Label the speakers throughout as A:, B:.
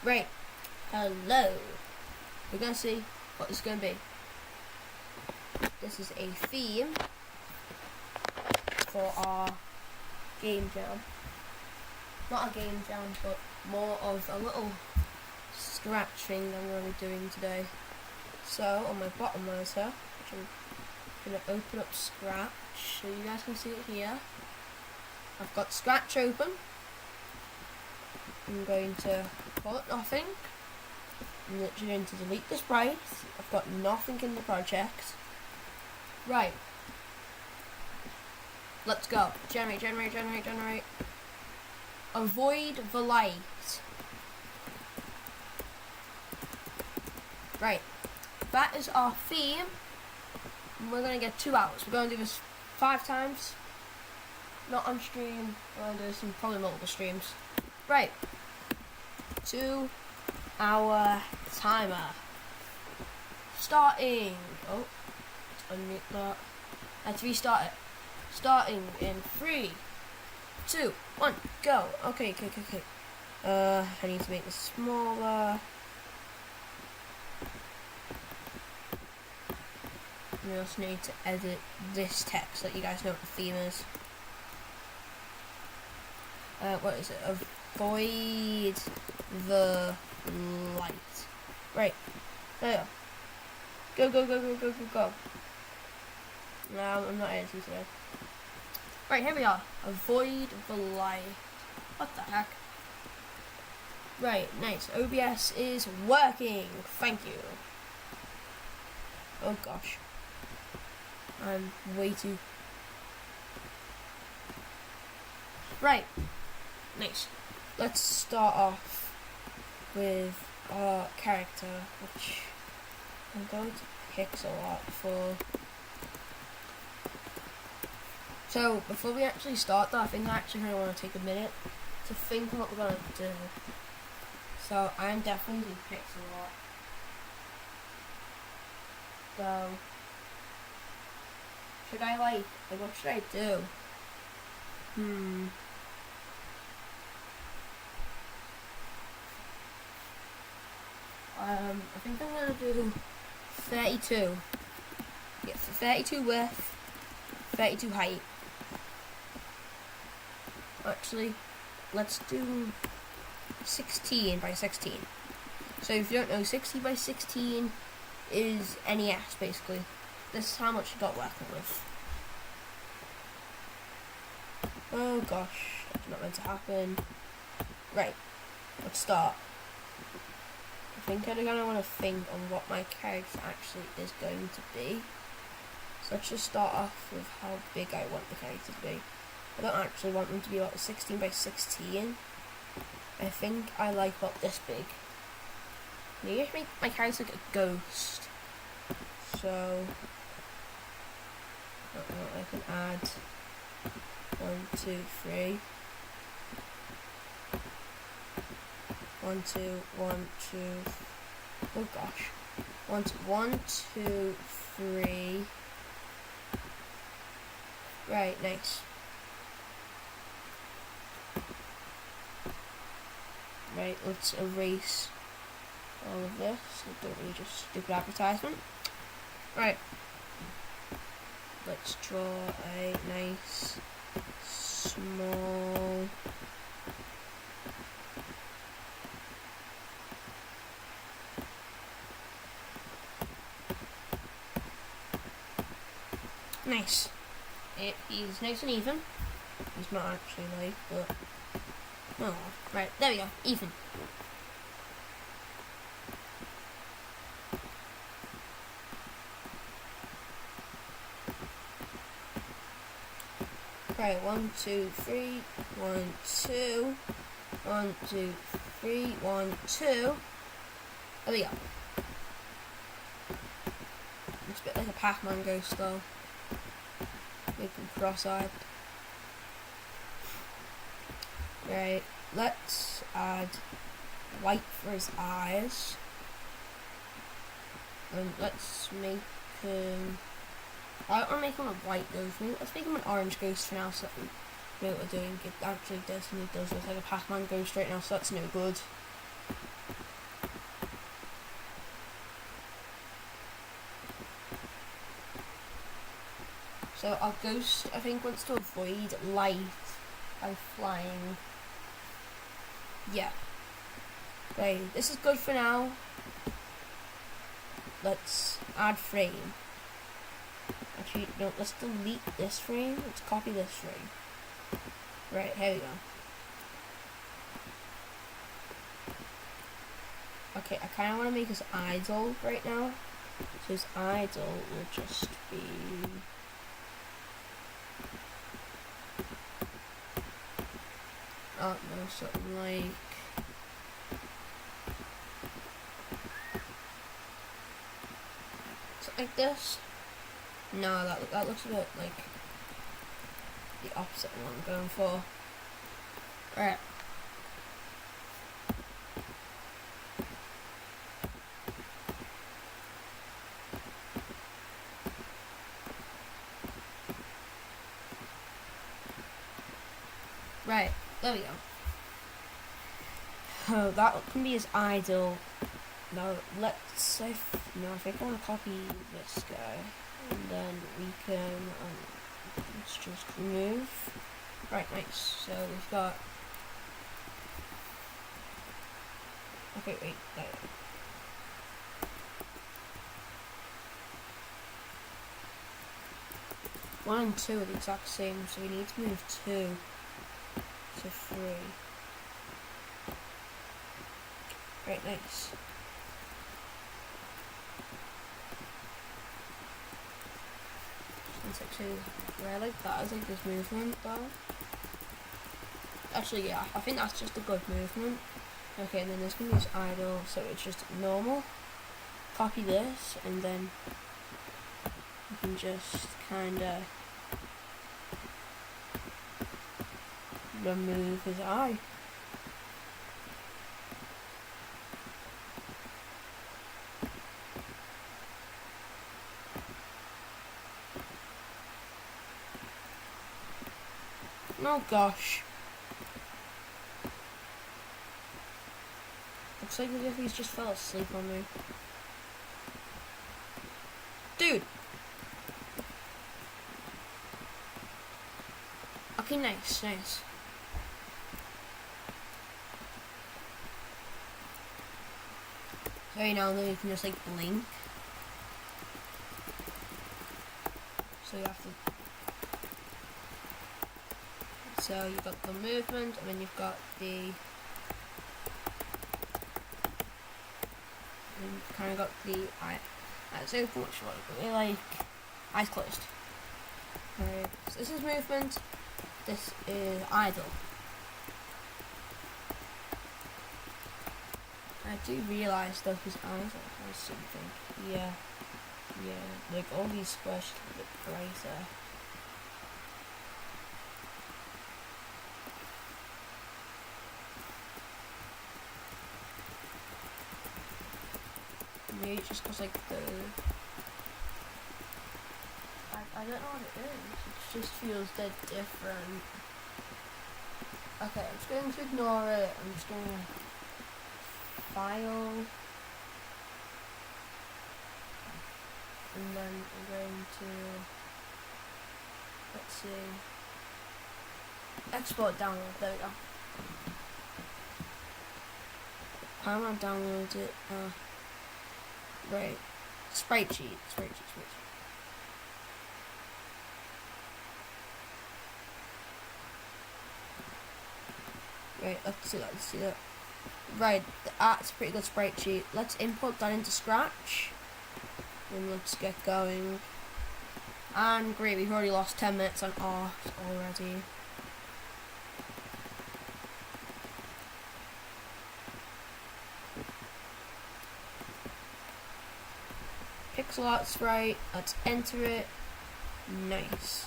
A: Right, hello. We're gonna see what it's gonna be. This is a theme for our game jam. Not a game jam, but more of a little scratch thing I'm gonna be doing today. So on my bottom monitor, which I'm gonna open up Scratch so you guys can see it here. I've got Scratch open. I'm going to call it nothing. I'm literally going to delete the sprite. I've got nothing in the project. Right. Let's go. Generate. Avoid the light. Right. That is our theme. We're going to get 2 hours. We're going to do this 5 times. Not on stream. We're going to do this in probably multiple streams. Right. 2 hour timer. Starting. Oh, let's unmute that. Let's restart it. Starting in 3, 2, 1, go. Okay. I need to make this smaller. We also need to edit this text so that you guys know what the theme is. What is it? Avoid the light. Right. There you go. Go. No, I'm not editing today. Right, here we are. Avoid the light. What the heck? Right, nice. OBS is working. Thank you. Oh gosh. I'm way too... Right. Nice. Let's start off with our character, which I'm going to pixel art for. So, before we actually start that, I think I actually want to take a minute to think of what we're going to do. So, I am definitely doing pixel art. So, should I like what should I do? I think I'm gonna do 32. Yes, 32 width, 32 height. Actually, let's do 16 by 16. So if you don't know, 60 by 16 is NES basically. This is how much you got working with. Oh gosh, that's not meant to happen. Right, let's start. I think I'm gonna want to think on what my character actually is going to be. So let's just start off with how big I want the character to be. I don't actually want them to be about 16 by 16. I think I like about this big. Maybe I should make my character like a ghost. So I can add 1, 2, 3. 1, 2, 1, 2. Oh gosh. 1, 2, 3. Right, nice. Right, let's erase all of this. I don't really just stupid advertisement. Right. Let's draw a nice small nice. It is nice and even. It's not actually light, but oh, right, there we go, even. Right, 1, 2, 3, 1, 2, 1, 2, 3, 1, 2. There we go. It's a bit like a Pac-Man ghost though. Make him cross-eyed. Right, let's add white for his eyes. And let's make can... I don't want to make him a white ghost. Maybe let's make him an orange ghost for now, so that we know what we're doing. It actually definitely does look like a Pac-Man ghost right now, so that's no good. So our ghost, I think, wants to avoid light by flying. Yeah. Okay, this is good for now. Let's add frame. Actually, no, let's delete this frame. Let's copy this frame. Right, here we go. Okay, I kind of want to make his idol right now. So his idol will just be... oh no, something like... something like this. No, that looks a bit like the opposite of what I'm going for. Right. Right, there we go. Oh, that can be his idol. Now let's I think I want to copy this guy, and then we can let's just remove. Right, nice. So we've got. Okay, wait. There. 1 and 2 are the exact same, so we need to move 2 to 3. Right, nice. That's actually where I like that. I like this movement though. Actually, yeah, I think that's just a good movement. Okay, and then there's gonna be this idle, so it's just normal. Copy this, and then you can just kinda remove his eye. Oh gosh. Looks like as if he's just fell asleep on me. Dude! Okay, nice, nice. So now then you can just like blink. So you have to... so you've got the movement, and then you've got the... and you've kind of got the eye. That's open, which one? Really like eyes closed. Right. So this is movement. This is idle. I do realise though his eyes are something. Yeah. Yeah. Like all these squares should be a bit brighter. Maybe just cause like the... I don't know what it is. It just feels dead different. Okay, I'm just going to ignore it. I'm just going to file. And then I'm going to... let's see. Export download. There we go. How am I download it? Right. Sprite sheet. Right, let's see that. Right, that's a pretty good sprite sheet. Let's import that into Scratch. And let's get going. And great, we've already lost 10 minutes on art already. Pixel art sprite, let's enter it. Nice.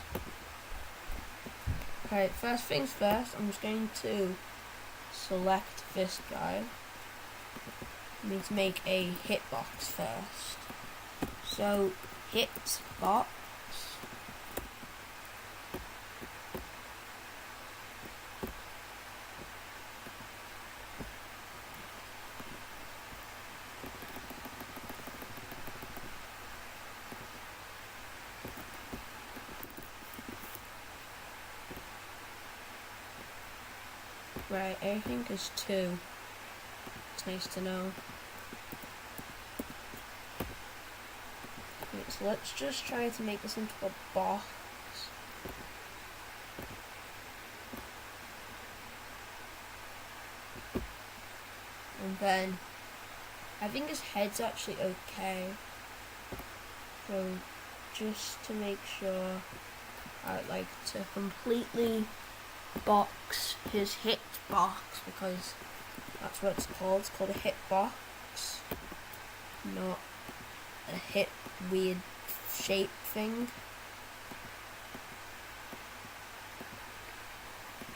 A: Okay, first things first, I'm just going to select this guy. I need to make a hitbox first. So hit box. Right, everything is 2. It's nice to know. Okay, so let's just try to make this into a box. And then, I think his head's actually okay. So, just to make sure, I'd like to completely box his hit box, because that's what it's called. It's called a hit box, not a hit weird shape thing.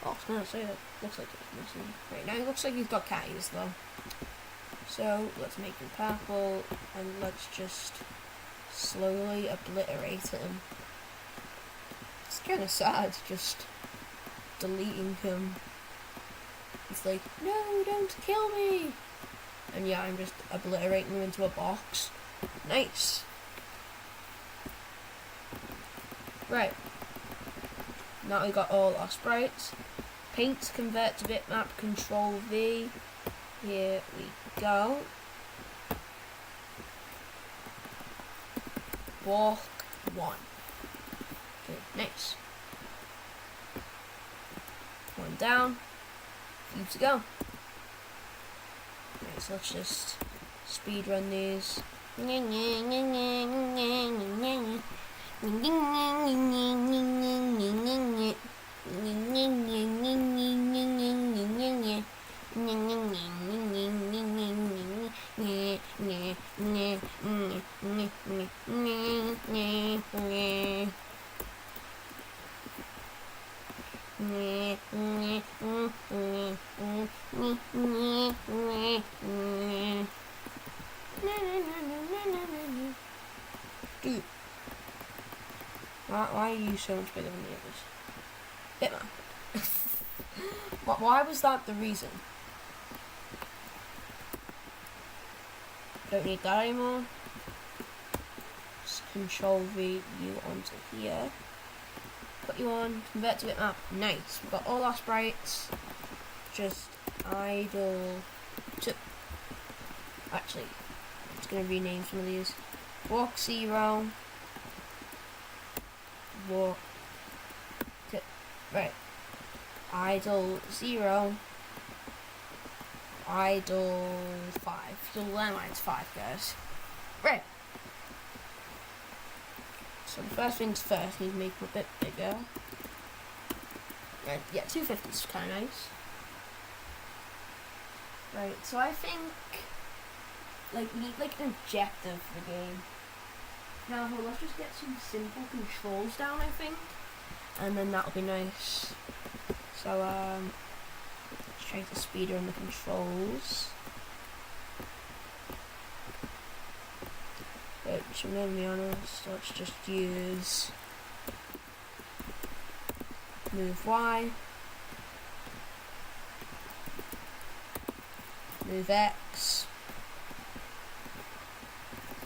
A: Oh, I was gonna say that looks like it's missing. Right, now it looks like he's got cat ears though. So let's make him purple and let's just slowly obliterate him. It's kinda sad just deleting him. It's like, no, don't kill me. And yeah, I'm just obliterating him into a box. Nice. Right. Now we got all our sprites. Paint, convert to bitmap, Control V. Here we go. Walk 1. Okay, nice. 1 down. Few to go. Right, so let's just speed run these. Dude, why are you so much bigger than the others? Hitman. Why was that the reason? Don't need that anymore. Just Control V you onto here. Put you on, convert to bitmap. Nice. We've got all our sprites. Just idle to. Actually, I'm just gonna rename some of these. Walk 0. Walk. Right. Idle 0. Idle 5. You'll learn why it's 5, guys. Right. So the first things first, need to make them a bit bigger. Right, yeah, 250 is kind of nice. Right, so I think, like, we need, like, an objective for the game. Now, let's just get some simple controls down, I think. And then that'll be nice. So, let's try to speed run the controls. Which, I'm gonna be honest, let's just use move Y, move X,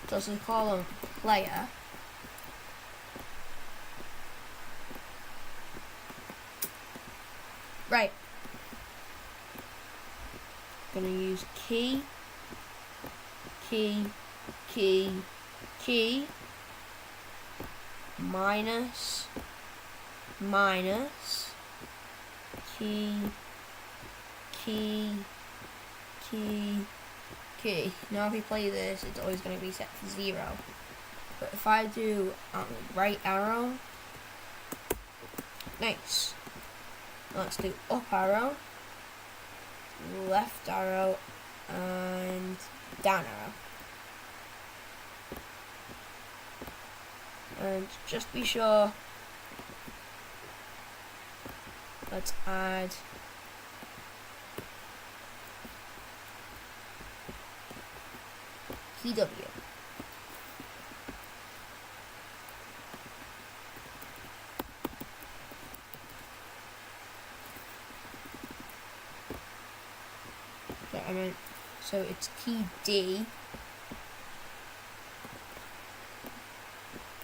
A: doesn't call him player. Right. Gonna use key, minus, key. Now if we play this, it's always going to be set to 0. But if I do right arrow, nice. Now let's do up arrow, left arrow, and down arrow. And just be sure, let's add PW. I meant, so it's key D.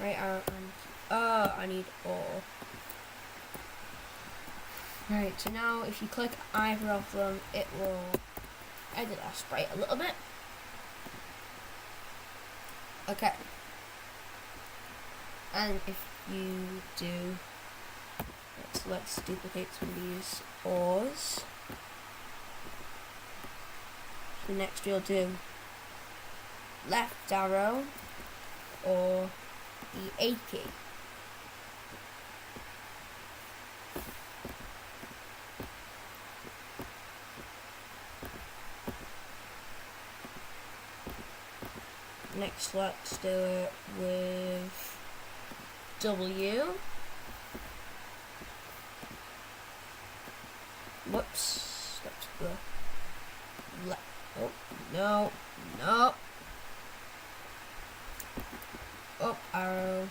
A: Right arrow and I need O. Right, so now if you click either of them, it will edit our sprite a little bit. Okay. And if you do, let's duplicate some of these O's. So next we'll do left arrow or the A key. Next, let's do it with W. Whoops. That's the left. Oh, no. No. Up arrow.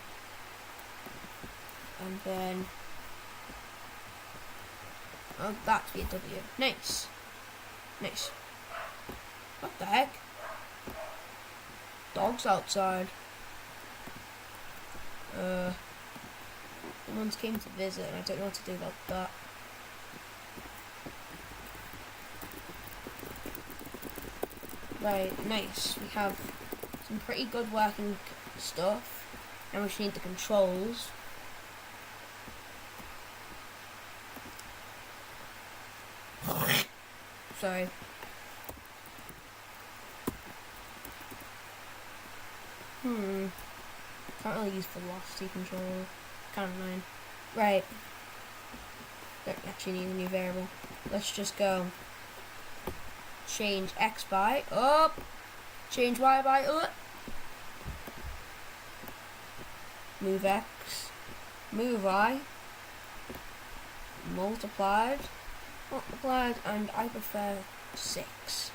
A: And then. Oh, that's be a W. Nice. Nice. What the heck? Dogs outside. Someone's came to visit and I don't know what to do about that. Right, nice. We have some pretty good working stuff. Now we just need the controls. Sorry. Can't really use velocity control. Kind of annoying. Right. Don't actually need a new variable. Let's just go change X by up. Change Y by up. Move X. Move Y. Multiplied. Multiplied, and I prefer 6.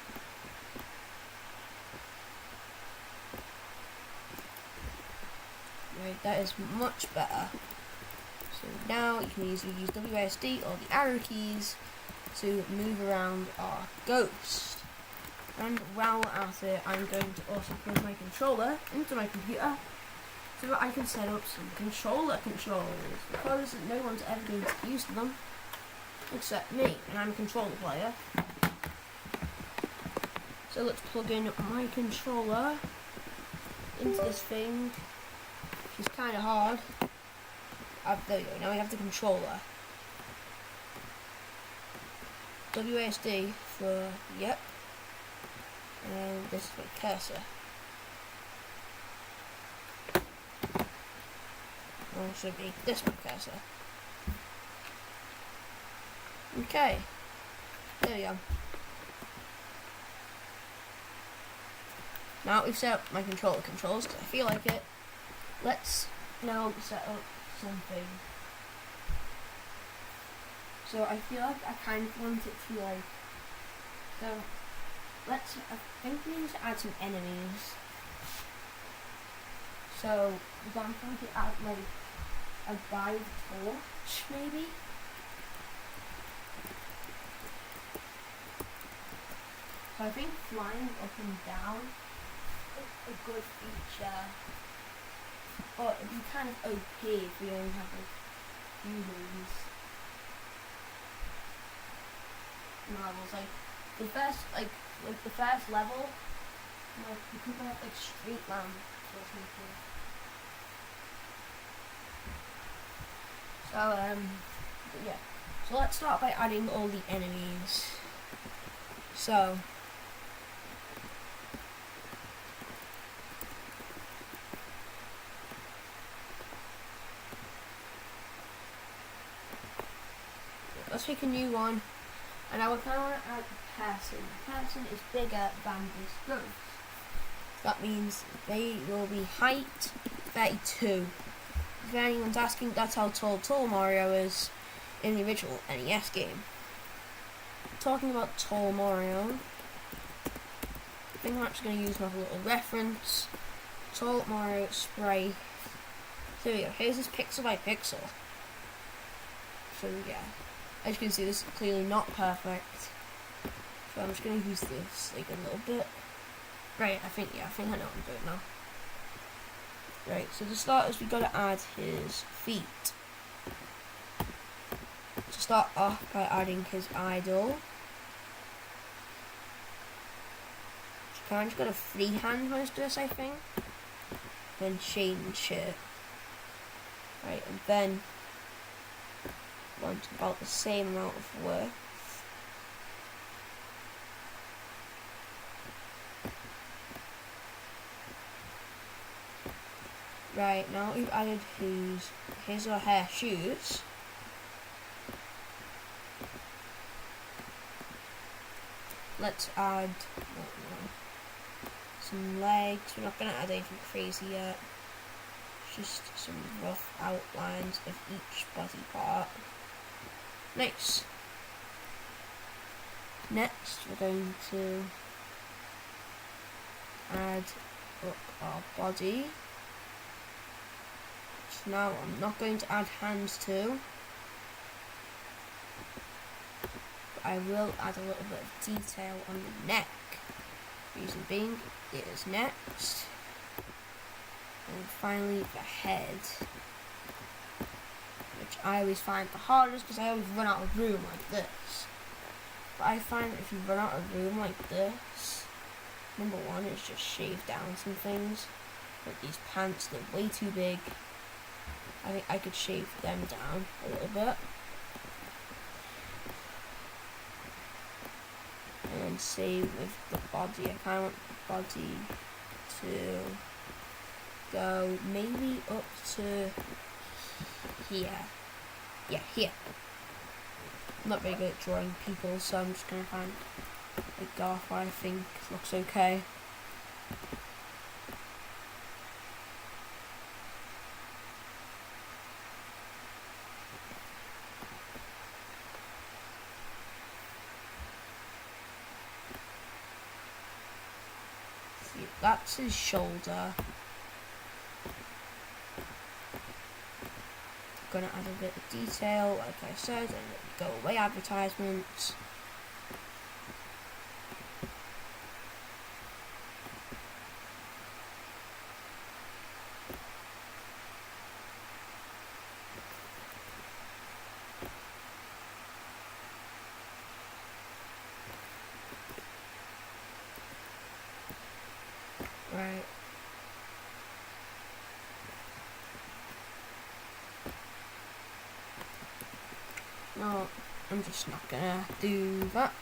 A: Right, that is much better. So now you can use WASD or the arrow keys to move around our ghost. And while at it, I'm going to also plug my controller into my computer so that I can set up some controller controls, because no one's ever been used to them except me, and I'm a controller player. So let's plug in my controller into this thing. It's kind of hard. There we go, now we have the controller. WASD for, yep. And this is my cursor. Or should be this my cursor. Okay. There we go. Now we've set up my controller controls because I feel like it. Let's now set up something. So I feel like I kind of want it to like. So I think we need to add some enemies. So I'm going to add like a guide torch maybe. So I think flying up and down is a good feature. But it'd be kind of OP if we only have like humans. Marvels, like the first level, like you could have like street lamp or something. So yeah. So let's start by adding all the enemies. So let's pick a new one, and I would kind of want to add a person. The person is bigger than this ghost. That means they will be height 32. If anyone's asking, that's how tall Mario is in the original NES game. Talking about tall Mario, I think I'm actually going to use my little reference. Tall Mario sprite. There we go. Here's this pixel by pixel. So yeah. As you can see, this is clearly not perfect. So I'm just gonna use this like a little bit. Right, I think I know what I'm doing now. Right, so to start is we gotta add his feet. To start off by adding his idol. So kind of just got a freehand most of this, I think. Then change it. Right, and then want about the same amount of work. Right, now we've added his or her shoes. Let's add some legs. We're not going to add anything crazy yet. Just some rough outlines of each body part. Nice. Next, we're going to add up our body. So now I'm not going to add hands to. I will add a little bit of detail on the neck. Reason being, it is next. And finally the head. Which I always find the hardest because I always run out of room like this. But I find that if you run out of room like this, number one is just shave down some things. Like these pants, they're way too big. I think I could shave them down a little bit. And same with the body. I kind of want the body to go maybe up to here. Yeah, here. I'm not very good at drawing people, so I'm just going to find a graph I think looks okay. That's his shoulder. Gonna add a bit of detail, like I said, and go away advertisements. Right. No, I'm just not gonna do that.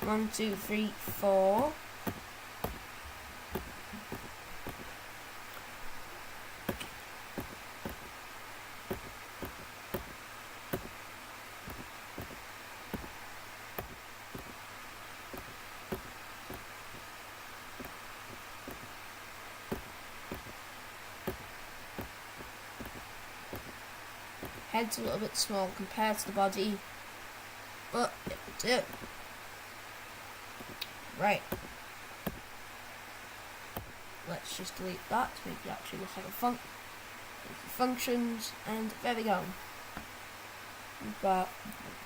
A: One, two, three, four. Head's a little bit small compared to the body, but it'll do. Right. Let's just delete that to make it actually look like a functions, and there we go. We've got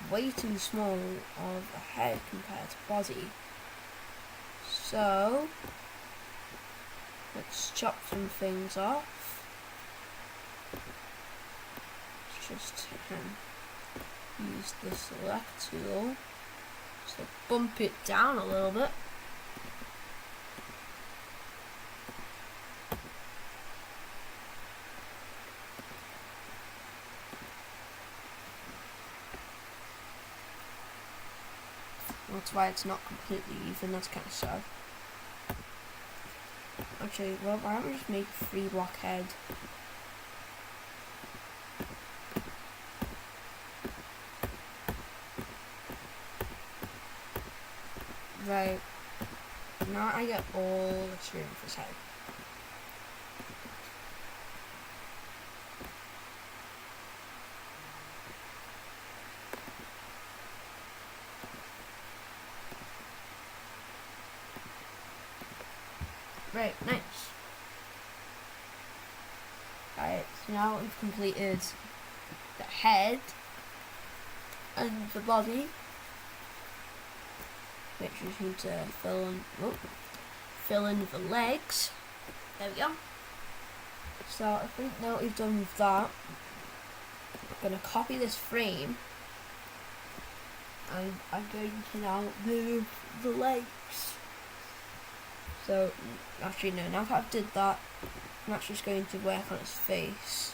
A: way too small of a head compared to body. So let's chop some things off. Just use the select tool, so bump it down a little bit. That's why it's not completely even, that's kind of sad. Actually, well, why don't we just make 3-block head? Right, now I get all this room for his head. Right, nice. Alright, so now we've completed the head and the body, which we just need to fill in the legs. There we go. So I think now we've done with that, I'm going to copy this frame and I'm going to now move the legs. So actually no, now that I've did that, I'm actually just going to work on his face.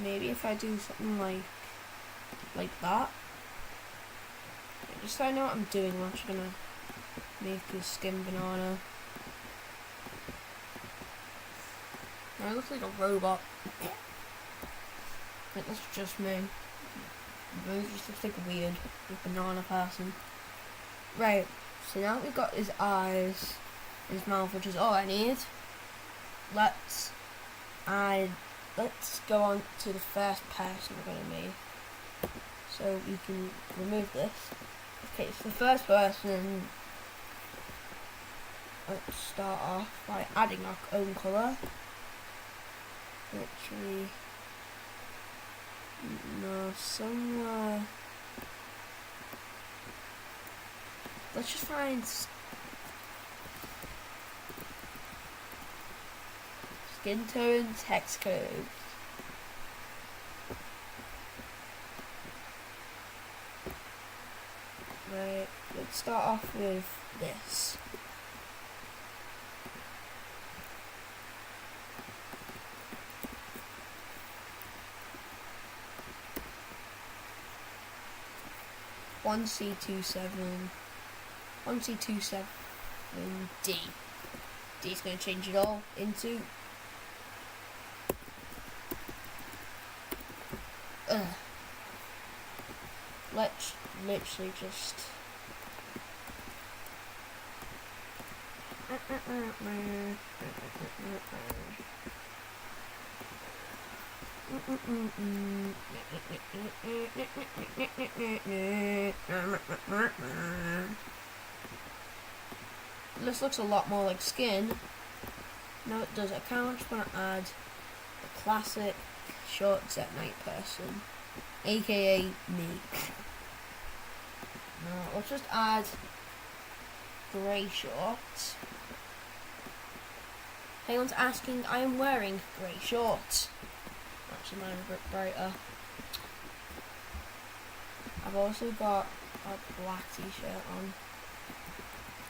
A: Maybe if I do something like that, just so I know what I'm doing, I'm actually gonna make a skin banana. I look like a robot. Like, that's just me. It just looks like a weird banana person. Right, so now that we've got his eyes, his mouth, which is all I need, let's go on to the first person we're going to make. So we can remove this. Okay, so the first person, let's start off by adding our own colour. Literally, no, somewhere. Let's just find skin tone text codes. Right, let's start off with this. One C27 D. D's going to change it all into let's literally just this looks a lot more like skin. No, it does. I kind of just want to add the classic shorts at night person, aka me. Now let's just add grey shorts. Anyone's asking, I am wearing grey shorts. Actually, mine are a bit brighter. I've also got a black t-shirt on.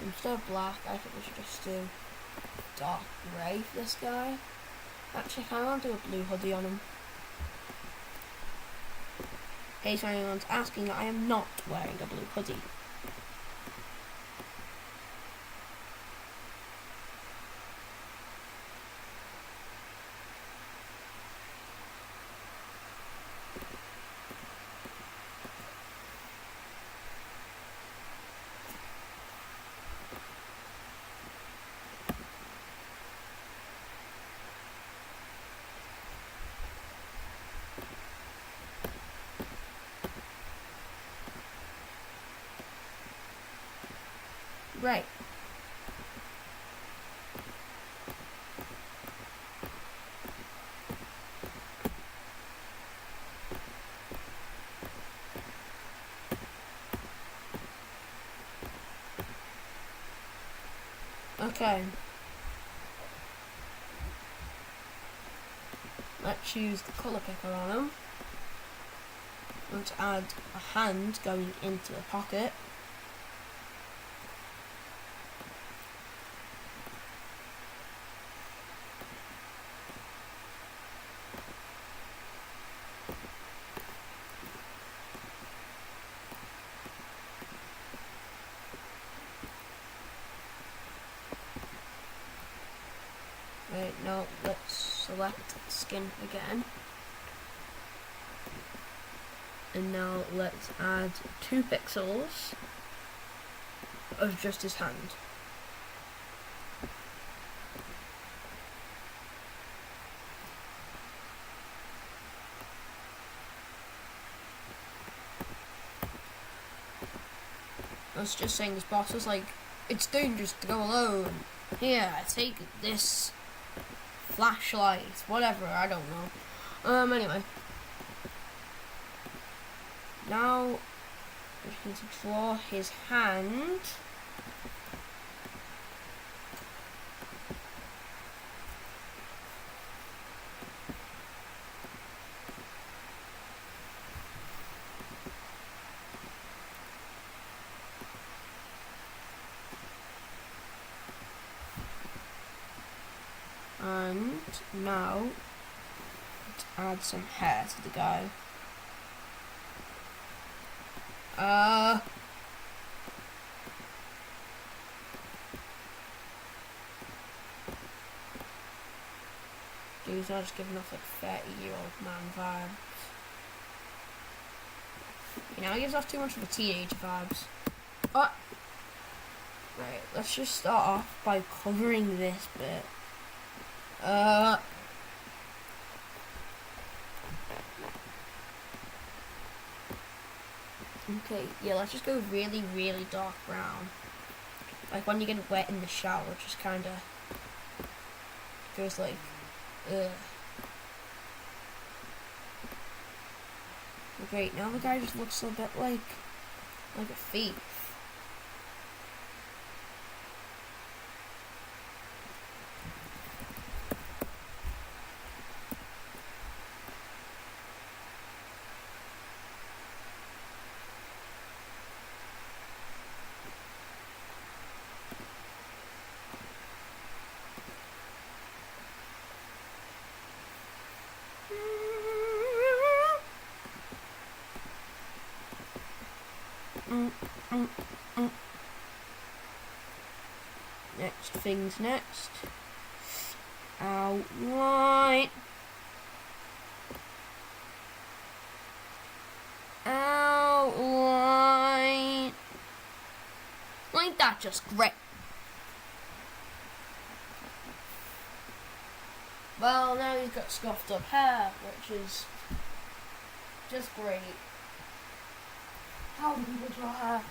A: Instead of black, I think we should just do dark grey for this guy. Actually, I kind of want to do a blue hoodie on him. In case anyone's asking, I am not wearing a blue hoodie. Right. Okay. Let's use the colour picker on him. Let's add a hand going into the pocket. Right, now let's select skin again. And now let's add 2 pixels of just his hand. was just saying his boss was like, it's dangerous to go alone. Here, take this flashlight, whatever, I don't know. Anyway. Now, we can draw his hand. And now, let's add some hair to the guy. Dude's not just giving off like 30-year-old man vibes. You know, he gives off too much of a teenager vibes. Right, let's just start off by covering this bit. Okay, yeah, let's just go really, really dark brown. Like when you get wet in the shower, just kinda goes like, ugh. Great, now the guy just looks a bit like a thief. Next things next. Outline. Outline. Ain't that just great? Well, now he's got scuffed up hair, which is just great. How do people draw hair?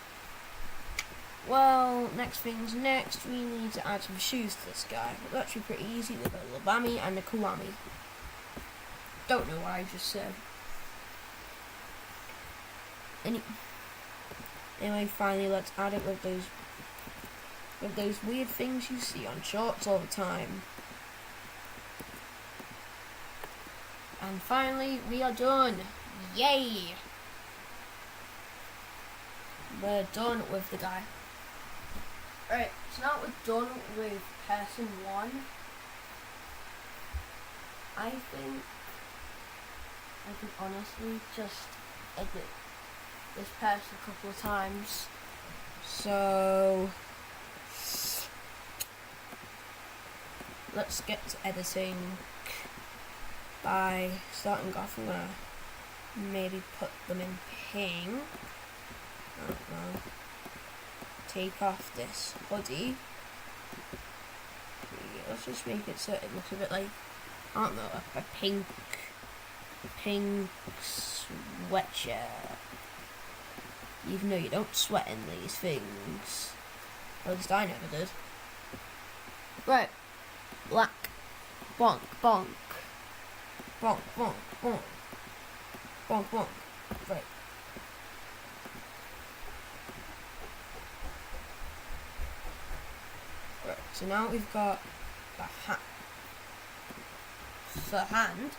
A: Well, next things next, we need to add some shoes to this guy. That's actually pretty easy. We've got a Labami and a Kuwami. Don't know what I just said. Anyway, finally, let's add it with those weird things you see on shorts all the time. And finally, we are done. Yay! We're done with the guy. Right, so now we're done with person 1. I think I can honestly just edit this person a couple of times. So let's get to editing by starting off. I'm gonna maybe put them in pink. I don't know. Take off this hoodie. Let's just make it so it looks a bit like, I don't know, a pink sweatshirt. Even though you don't sweat in these things. Or at least I never did. Right. Black. Bonk, bonk. Bonk, bonk, bonk. Bonk, bonk. Right. Right, so now we've got the hand.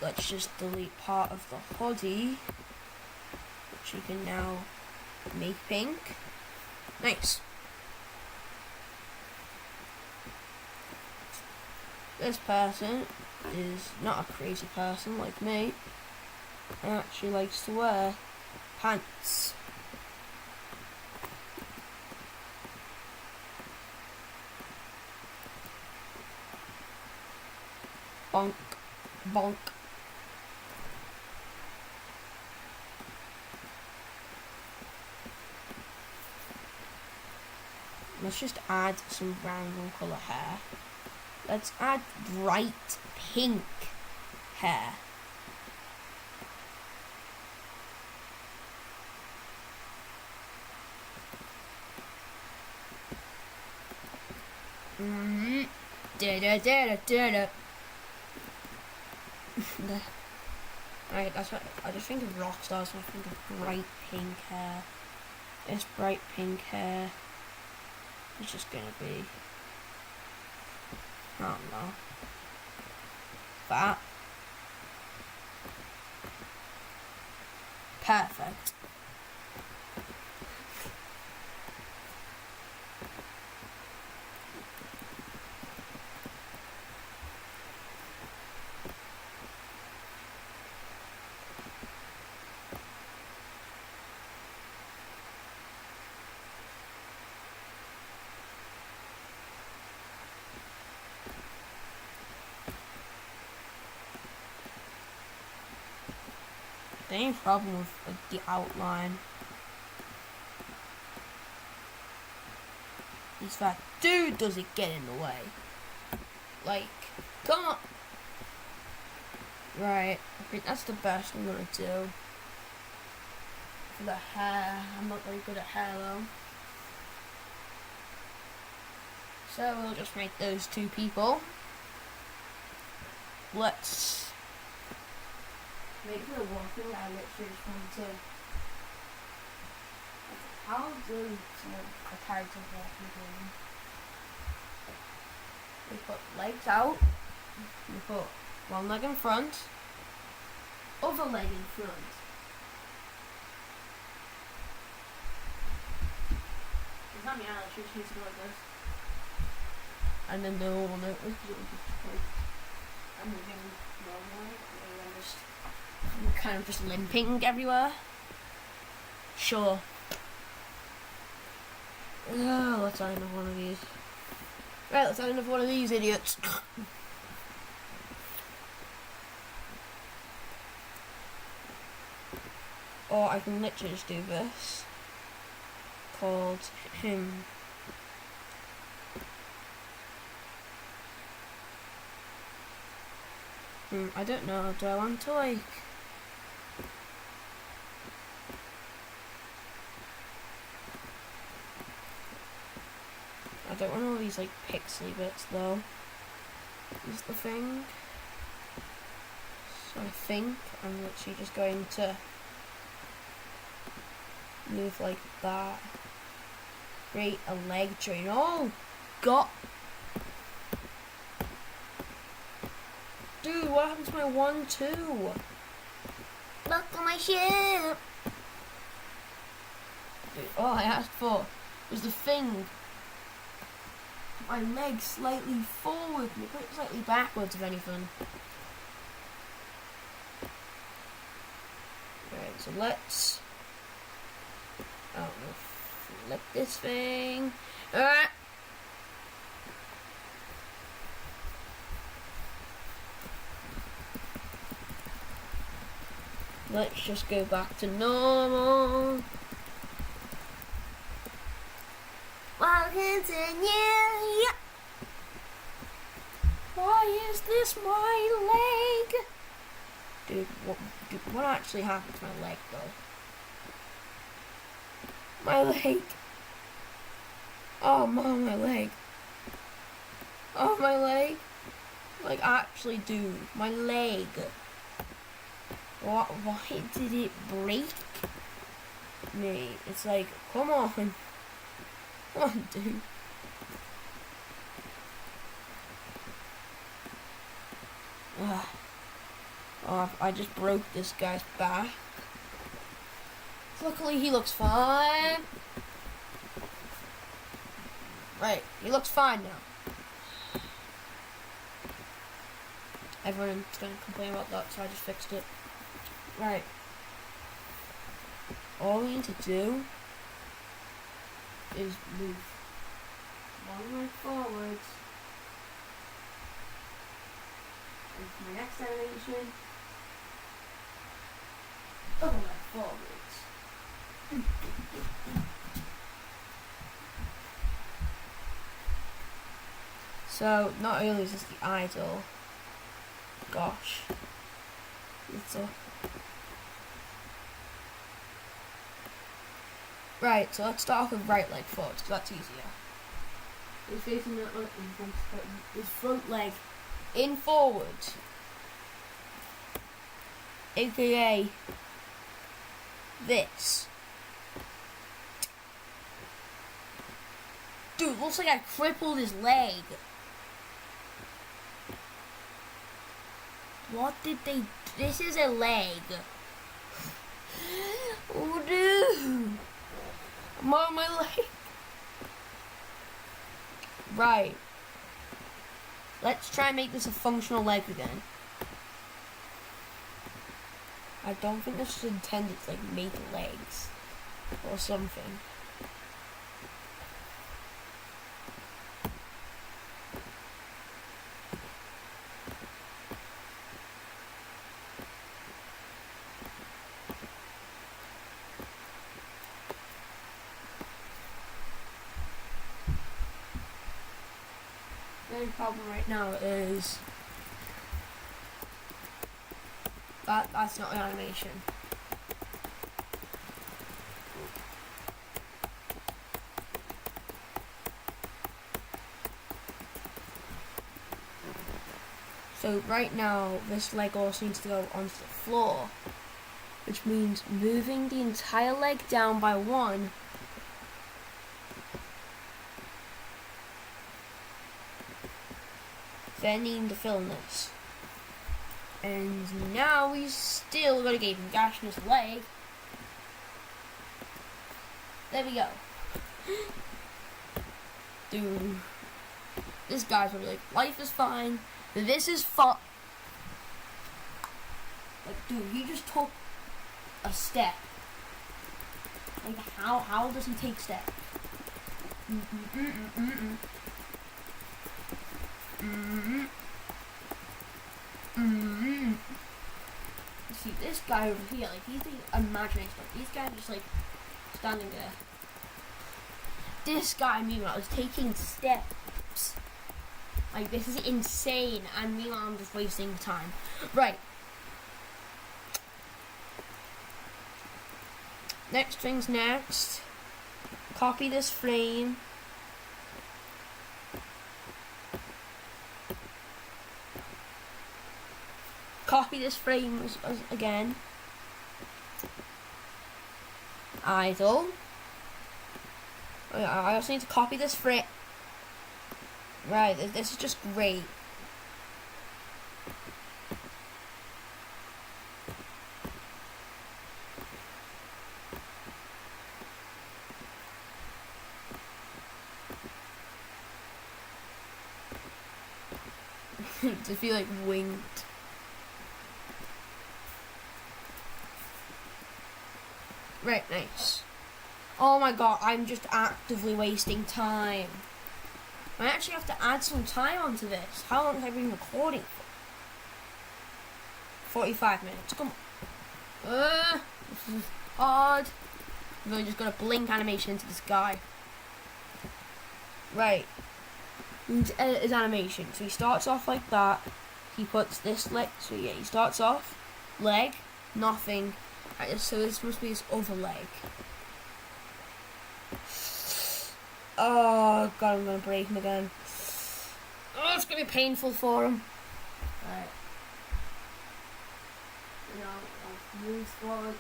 A: Let's just delete part of the hoodie, which you can now make pink. Nice. This person is not a crazy person like me, and actually likes to wear pants. Bonk, bonk. Let's just add some random colour hair. Let's add bright pink hair. Mm-hmm. Da-da-da-da-da-da. Right, that's what I just think of rock stars, so I think of bright pink hair. This bright pink hair is just gonna be, I don't know, that. Perfect. The only problem with like, the outline is that dude does it get in the way. Like, come on. Right, I think that's the best I'm gonna do. For the hair, I'm not very good at hair though. So we'll just make those two people. Let's make the walking I literally just want to. How do a character walking in? We put legs out. We put one leg in front, other leg in front. Does that mean I literally need to go like this? And then no one will notice because it will just like I'm moving normally. I'm kind of just limping everywhere. Sure. Oh, let's add another one of these. Right, let's add another one of these idiots. Or I can literally just do this. Called him. I don't know. Do I want to like? I don't want all these like pixely bits though. Is the thing. So I think I'm literally just going to move like that. Create a leg train. Oh, God. Dude, what happened to my 1-2? Look at my ship! Dude, all I asked for was the thing. My leg slightly forward, put it slightly backwards if anything. Right, so let's, I don't know, flip this thing. Alright. Let's just go back to normal. I'll continue. Yeah. Why is this my leg? Dude, what actually happened to my leg though? My leg. Oh my leg. Oh my leg. Like actually, dude, my leg. What? Why did it break me? It's like, come on. Come on, dude. Oh, I just broke this guy's back. Luckily, he looks fine. Right, he looks fine now. Everyone's gonna complain about that, so I just fixed it. Right. All we need to do is move one leg forwards. And for my next animation, other leg forwards. So, not only is this the idol, gosh, it's a... Right, so let's start off with right leg forwards, because that's easier. He's facing that way in front, his front leg in forward, aka this. Dude, looks like I crippled his leg. What did they... This is a leg. Oh, dude. I'm on my leg. Right. Let's try and make this a functional leg again. I don't think this is intended to, like, make legs. Or something. The only problem right now is that's not an animation. So right now this leg also needs to go onto the floor, which means moving the entire leg down by one. Then needing to film this. And now we still gotta give him a gash in his leg. There we go. Dude. This guy's probably like, life is fine. This is fun. Like, dude, he just took a step. Like, how does he take steps? See, this guy over here, like, he's the imaginary stuff. These guys are just, like, standing there. This guy, meanwhile, is taking steps. Like, this is insane, and meanwhile, I'm just wasting time. Right. Next thing's next. Copy this frame. Copy this frame again. Idle. I also need to copy this frame. Right, this is just great. To feel like winged. Right, nice. Oh my god, I'm just actively wasting time. I actually have to add some time onto this. How long have I been recording for? 45 minutes, come on. This is hard. I'm really just gonna blink animation into this guy. Right. We need to edit his animation. So he starts off like that. He puts this leg, so yeah, he starts off, leg, nothing. Right, so this must be his other leg. Oh god, I'm gonna break him again. Oh, it's gonna be painful for him. Right. I'll move forward.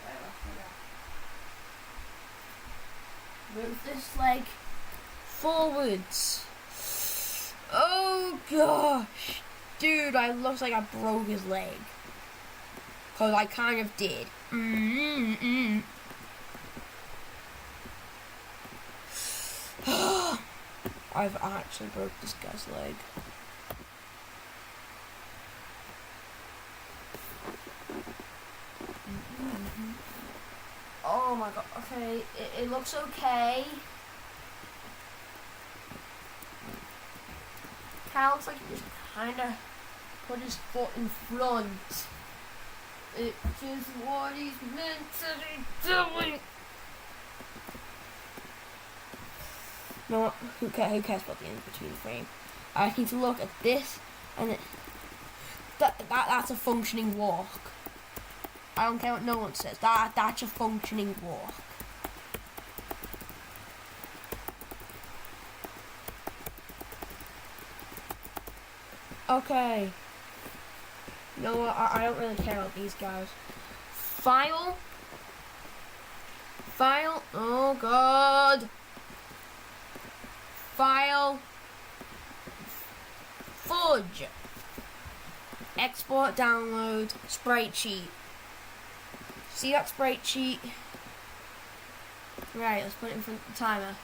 A: Move this leg forwards. Oh gosh. Dude, I looks like I broke his leg. Cause I kind of did. I've actually broke this guy's leg. Oh my god, okay, it looks okay. Kinda looks like he just kinda put his foot in front. It is what he's meant to be doing. You know what? Who cares about the in-between frame? I need to look at this, and that's a functioning walk. I don't care what no one says. That's a functioning walk. Okay. You know what? I don't really care about these guys. File. File. Oh god. File. Fudge. Export, download, sprite sheet. See that sprite sheet? Right, let's put it in front of the timer.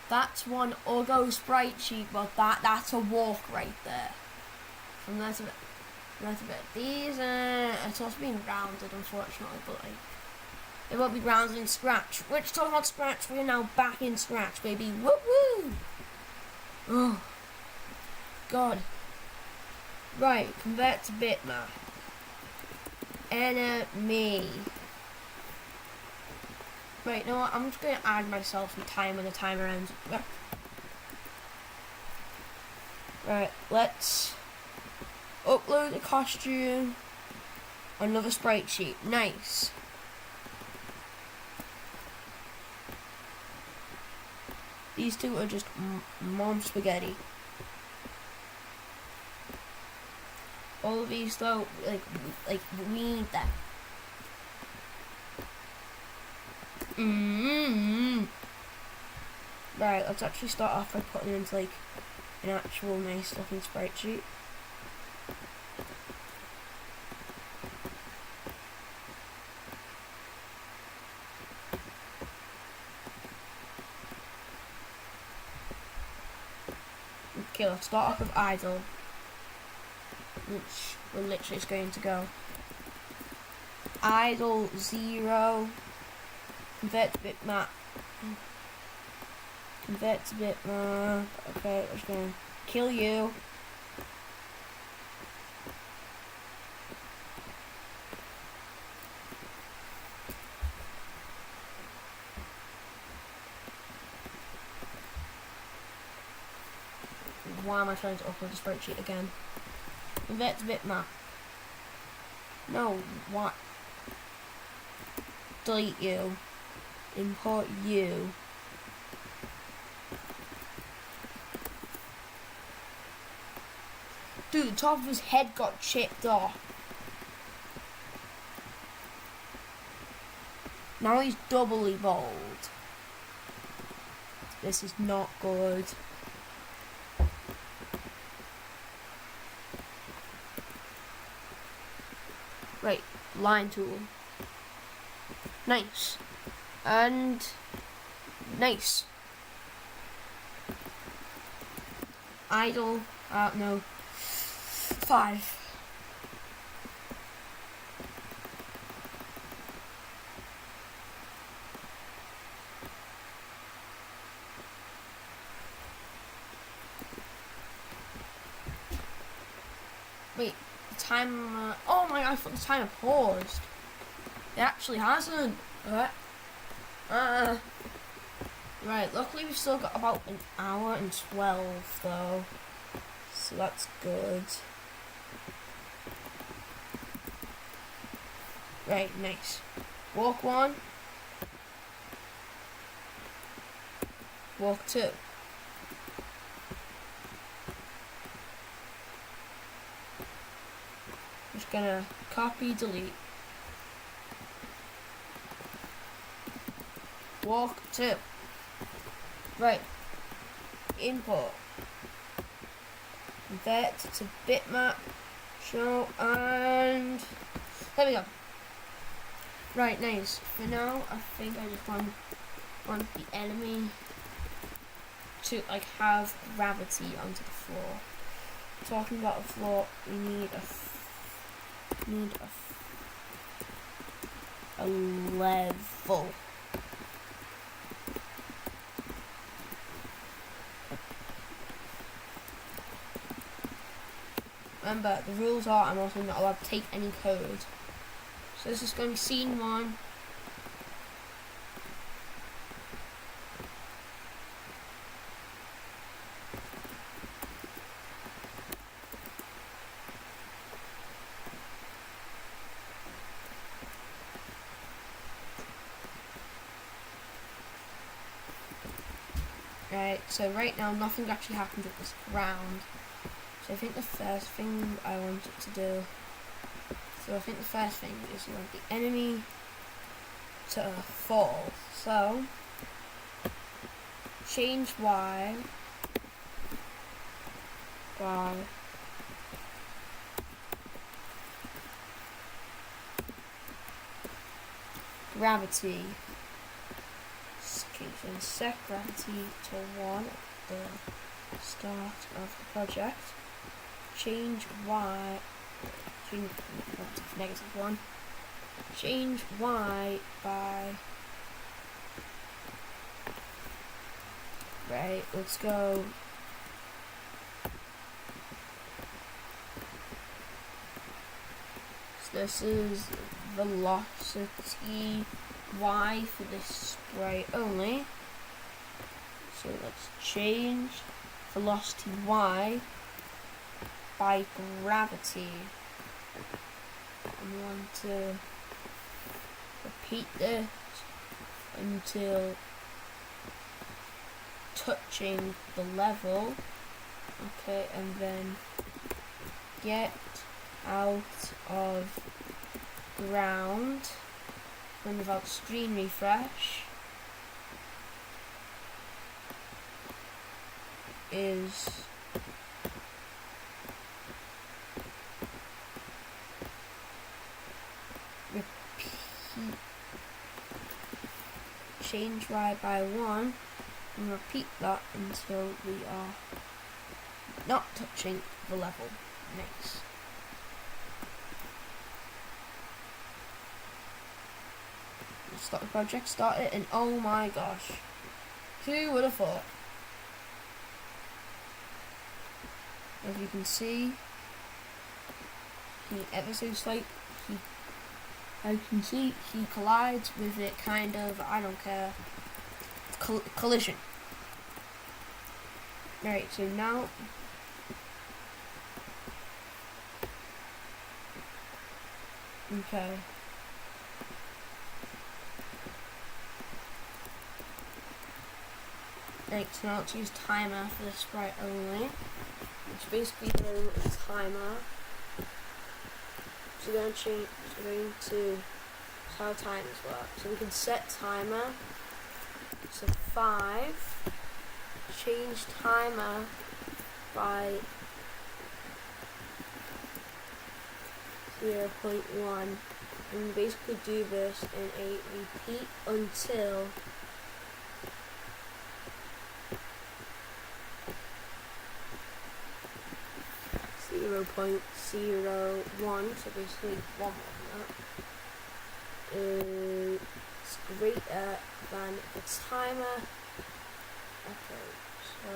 A: That's one Uggo sprite sheet, but that's a walk right there. From there to there. These are supposed to be rounded, unfortunately, but like they won't be rounded in Scratch. Which talking about Scratch, we're now back in Scratch, baby. Woo woo! Oh god. Right, convert to bitmap. Enemy. Right, you know what? I'm just gonna add myself some time when the timer ends. Right, let's upload a costume. Another sprite sheet. Nice. These two are just mom spaghetti. All of these though, like we need them. Right, let's actually start off by putting into like an actual nice looking sprite sheet. Okay, let's start off with idle, which we're literally just going to go idle 0, convert to bitmap, convert to bitmap. Okay, we're just gonna kill you. Why am I trying to upload the spreadsheet again? Convert to bitmap. No, what? Delete you. Import you. Dude, the top of his head got chipped off. Now he's doubly bald. This is not good. Right, line tool. Nice. And nice. Idle. No. 5. Wait, the time. Oh my god, I thought the timer paused. It actually hasn't. Right, luckily we've still got about an hour and 12 though. So that's good. Right, nice. Walk 1. Walk 2. Just gonna copy, delete. Walk 2. Right. Import. Convert to bitmap. Show and there we go. Right, nice. For now, I think I just want the enemy to like have gravity onto the floor. Talking about the floor, we need a level. Remember, the rules are I'm also not allowed to take any code. So this is going to be scene 1. Right, so right now nothing actually happens with this ground. So I think the first thing I want it to do, so I think the first thing is you want the enemy to fall. So change Y by gravity. Okay, so set gravity to 1 at the start of the project. Change Y, change gravity to -1. Change Y by, right, let's go so this is velocity Y for this spray only. So let's change velocity Y by gravity. I want to repeat this until touching the level. Okay, and then get out of ground. And without screen refresh is repeat, change Y by 1 and repeat that until we are not touching the level. Next. Start the project, start it, and oh my gosh, who would have thought? As you can see, he ever so slight, as you can see, he collides with it, kind of, I don't care, collision. Right, so now, okay. Right, so now let's use timer for the sprite only. It's basically doing a timer. So we're going to how timers work. So we can set timer to 5. Change timer by 0.1. And we basically do this in a repeat until 0.01, so basically one more than that, is greater than the timer. Okay, so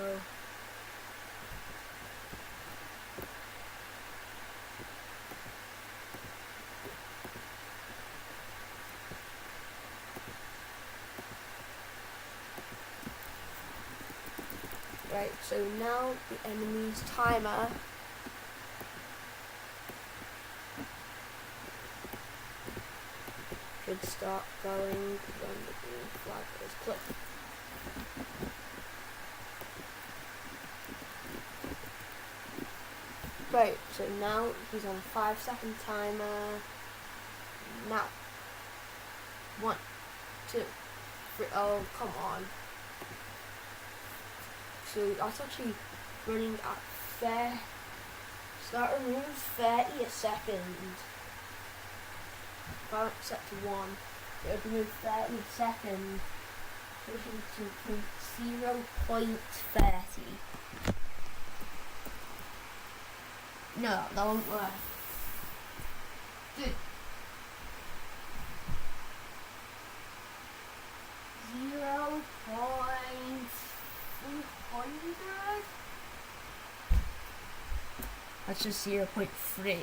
A: right, so now the enemy's timer should start going when the green flag is clicked. Right, so now he's on a 5-second timer. Now, 1, 2, 3. Oh, come on. So that's actually running at fair. Start running 30 a second. If I set to 1, it would be 30 seconds, pushing to 0.30. No, that won't work. Dude. 0.300? That's just 0.3.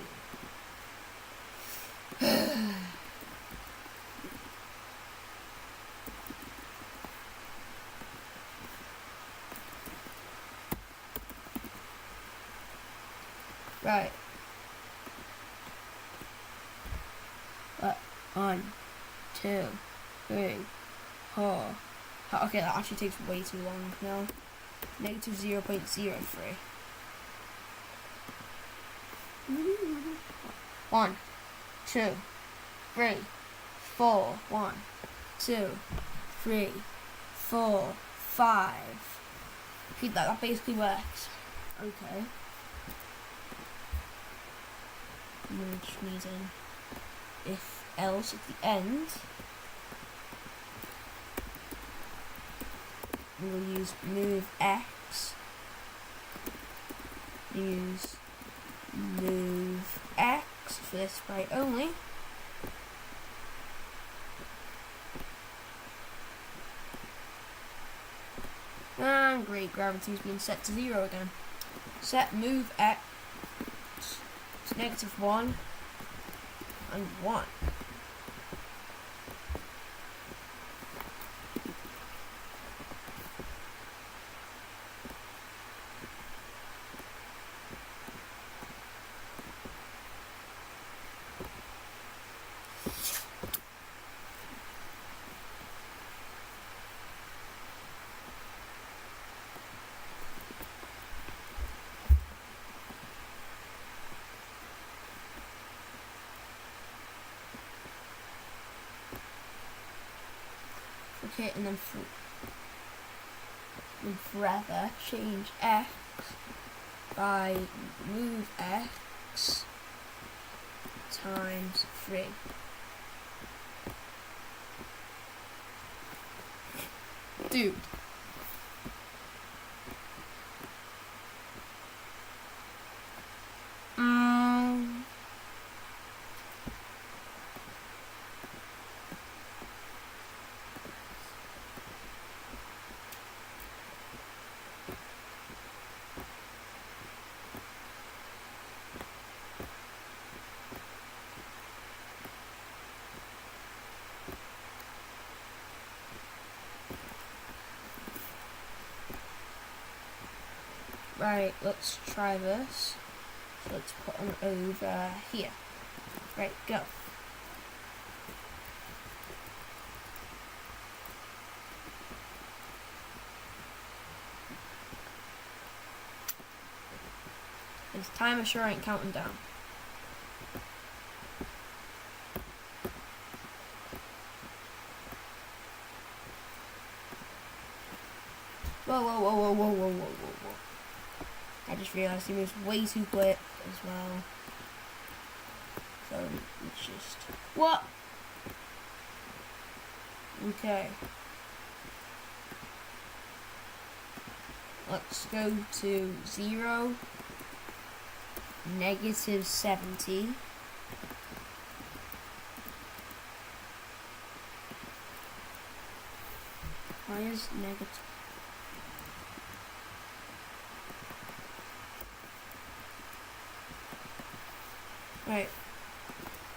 A: Right. 1, 2, 3, 4. Okay, that actually takes way too long now. Negative 0.03. 1, 2, 3, 4. 1, 2, 3, 4, 5. Repeat that. That basically works. Okay. We're just needing if else at the end. We'll use move X. Use move X for this sprite only. And great, gravity's been set to 0 again. Set move X to -1 and 1. Okay, and then forever change X by move X times 3. Dude. Right, let's try this. So let's put them over here. Right, go. This timer sure ain't counting down. Whoa, whoa, whoa, whoa, whoa, whoa, whoa, whoa, whoa. I just realized he moves way too quick as well. So it's just... What? Okay. Let's go to 0, -70. Why is negative? Right.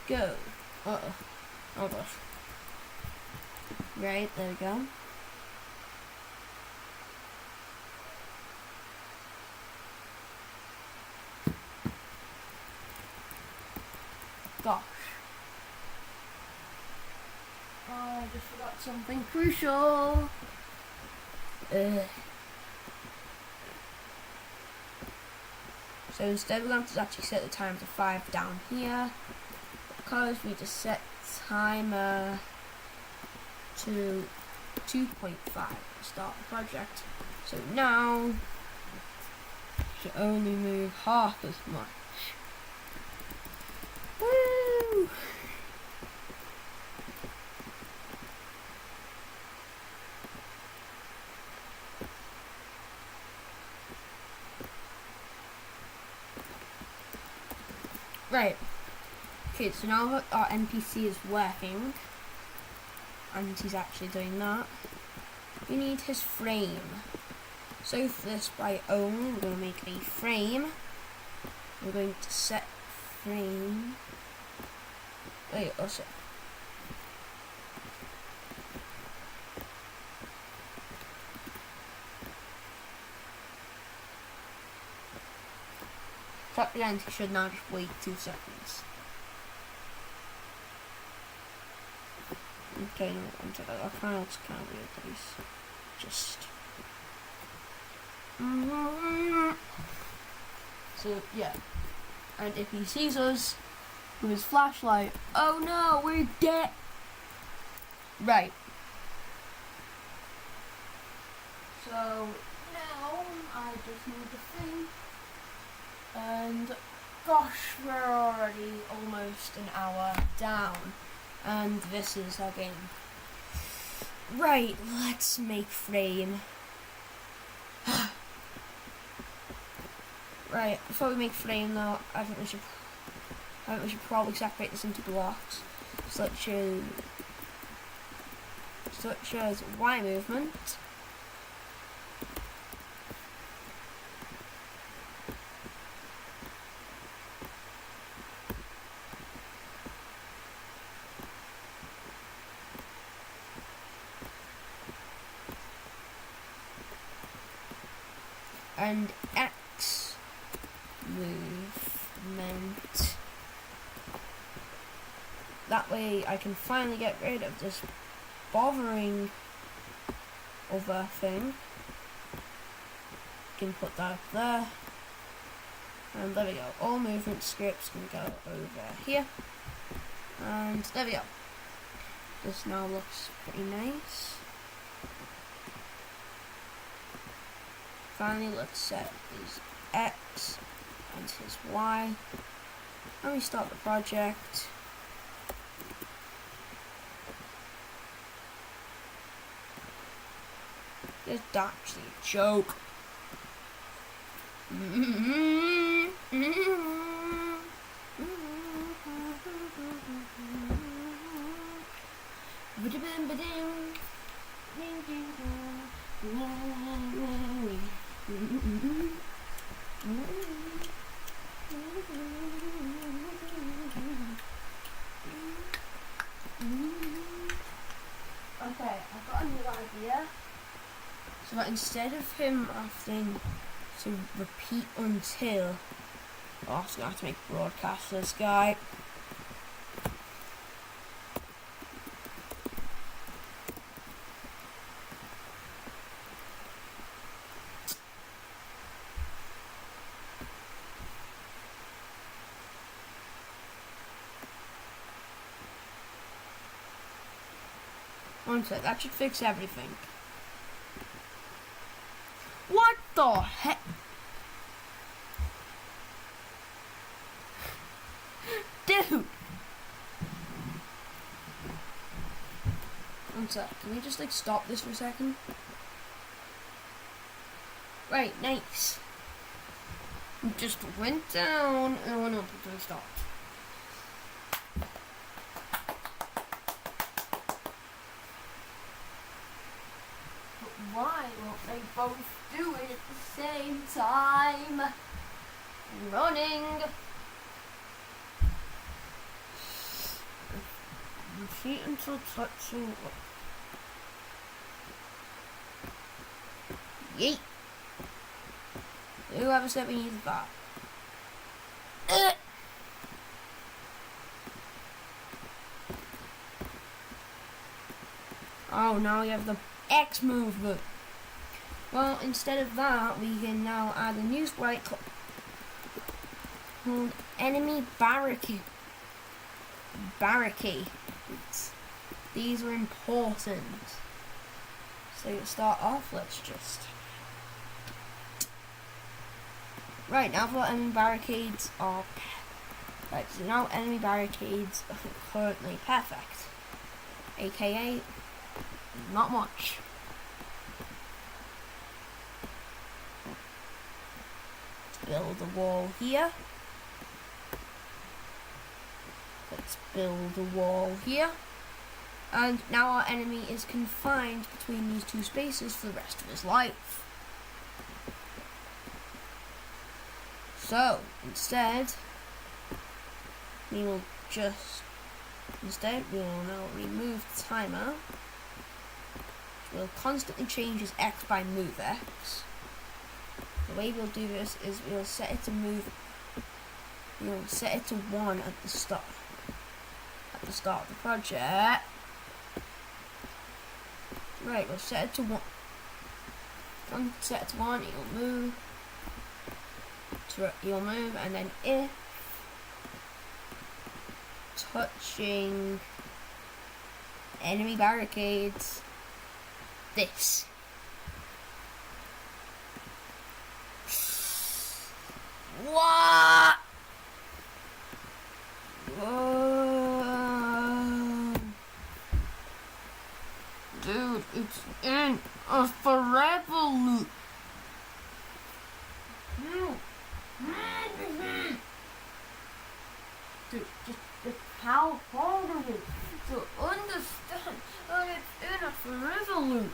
A: Go. Uh-oh. Oh gosh. Right, there we go. Gosh. Oh, I just forgot something crucial. So instead we're going to actually set the timer to 5 down here, because we just set timer to 2.5 to start the project. So now should only move half as much. Woo! Right. Okay, so now that our NPC is working, and he's actually doing that, we need his frame. So for this by only, we're going to make a frame. We're going to set frame. Wait, also. At the end, he should now just wait 2 seconds. Okay, no, I find it's kind of weird that he's just So yeah, and if he sees us with his flashlight, oh no, we're dead. Right. So now I just need to think, and gosh, we're already almost an hour down, and this is our game. Right, let's make frame. Right, before we make frame though, I think we should probably separate this into blocks, such as Y movement, and X movement. That way I can finally get rid of this bothering other thing. Can put that up there. And there we go. All movement scripts can go over here. And there we go. This now looks pretty nice. Finally, let's set his X and his Y. And we start the project. This is actually a joke. Okay, I've got a new idea. So instead of him having to repeat until, oh, I'm gonna have to make broadcast for this guy. One sec, that should fix everything. What the heck? Dude! One sec, can we just like stop this for a second? Right, nice. It just went down and went up until it stopped. Why won't they both do it at the same time? Running! Repeat until touching. Yeet! Whoever said we needed that? Oh, now we have the X movement. Well, instead of that, we can now add a new sprite called enemy barricades. These are important. So to start off, let's just right now. For enemy barricades are right. So now enemy barricades are currently perfect, aka not much. Let's build a wall here. Let's build a wall here. And now our enemy is confined between these two spaces for the rest of his life. So, instead, we will now remove the timer. We'll constantly change his X by move X. The way we'll do this is we'll set it to move. We'll set it to 1 at the start. At the start of the project. Right, we'll set it to 1. one set to 1, you'll move. You'll move, and then if touching enemy barricades, this. What? Dude, it's in a forever loop. Dude, just how hard it is to understand that it's in a forever loop.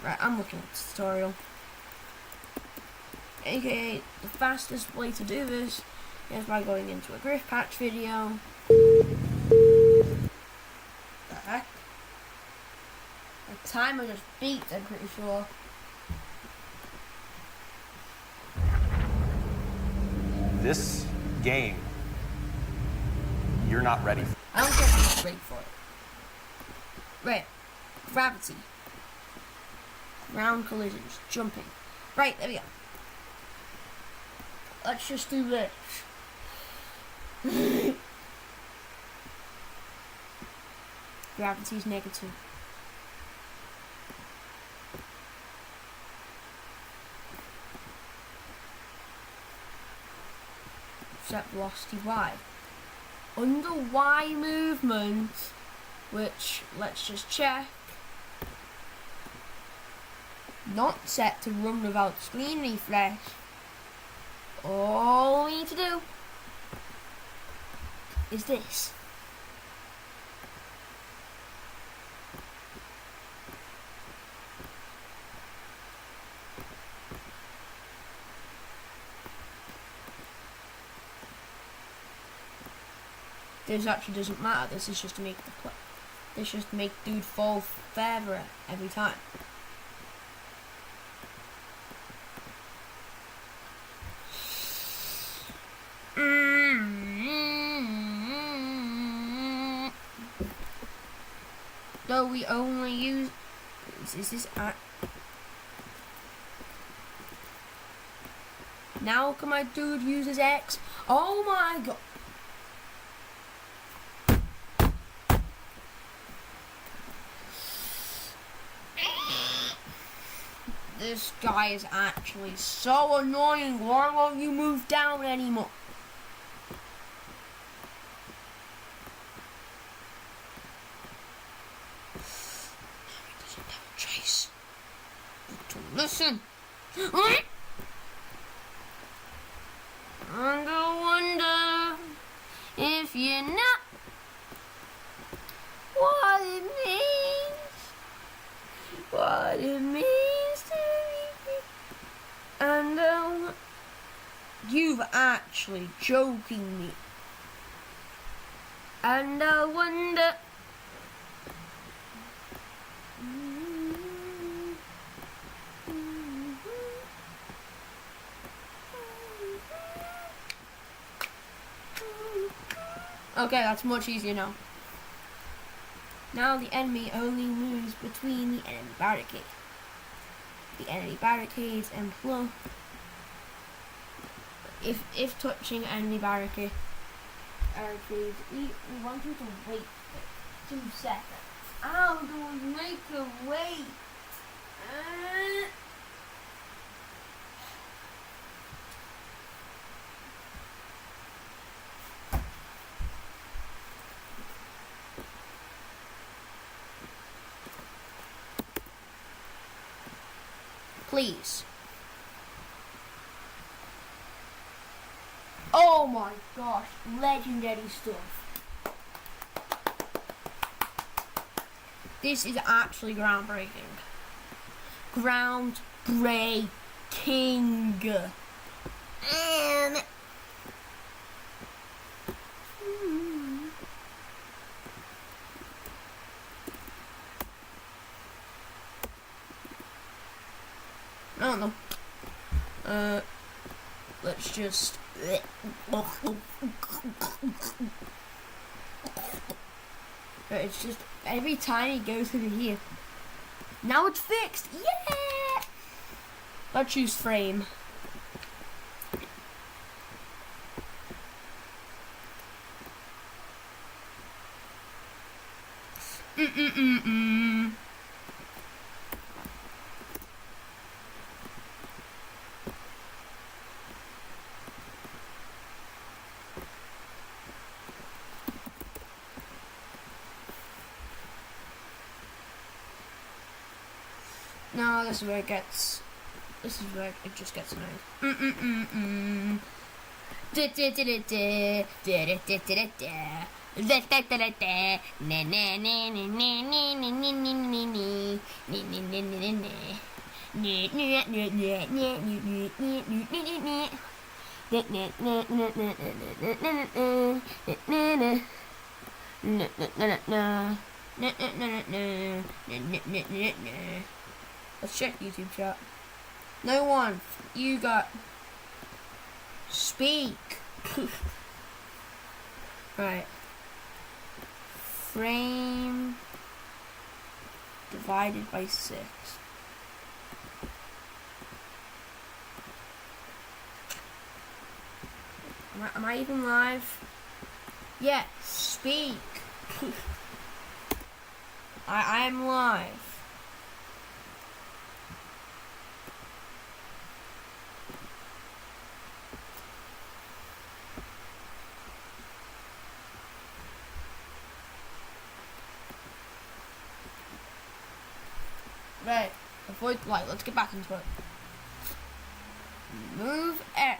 A: Right, I'm looking at the tutorial. AKA, the fastest way to do this is by going into a griff patch video. The heck? The timer just beat, I'm pretty sure.
B: This game, you're not ready for.
A: I don't think I'm ready for it. Right, gravity. Ground collisions, jumping. Right, there we go. Let's just do this. Gravity's negative. Set velocity Y. Under Y movement, which let's just check. Not set to run without screen refresh. All we need to do is this. This actually doesn't matter. This is just to make this is just to make dude fall further every time. Though we only use this now can my dude use his X? Oh my god. This guy is actually so annoying. Why won't you move down anymore? He doesn't have a chase. To listen. And I wonder if you know what it means. What it means. And you've actually joking me. And I wonder. Okay, that's much easier now. Now the enemy only moves between the enemy barricade. The enemy barricades and plus if touching enemy barricades, we want you to wait 2 seconds. How do we make a wait? Please. Oh my gosh, legendary stuff. This is actually groundbreaking. Groundbreaking. And I don't know. Let's just. It's just every time he goes through here. Now it's fixed. Yeah. Let's choose frame. No, this is where it gets. This is where it just gets annoying. Let's check YouTube chat. No one. You got. Speak. Right. Frame divided by 6. Am I even live? Yeah, speak. I am live. Right, avoid light. Let's get back into it. Move air.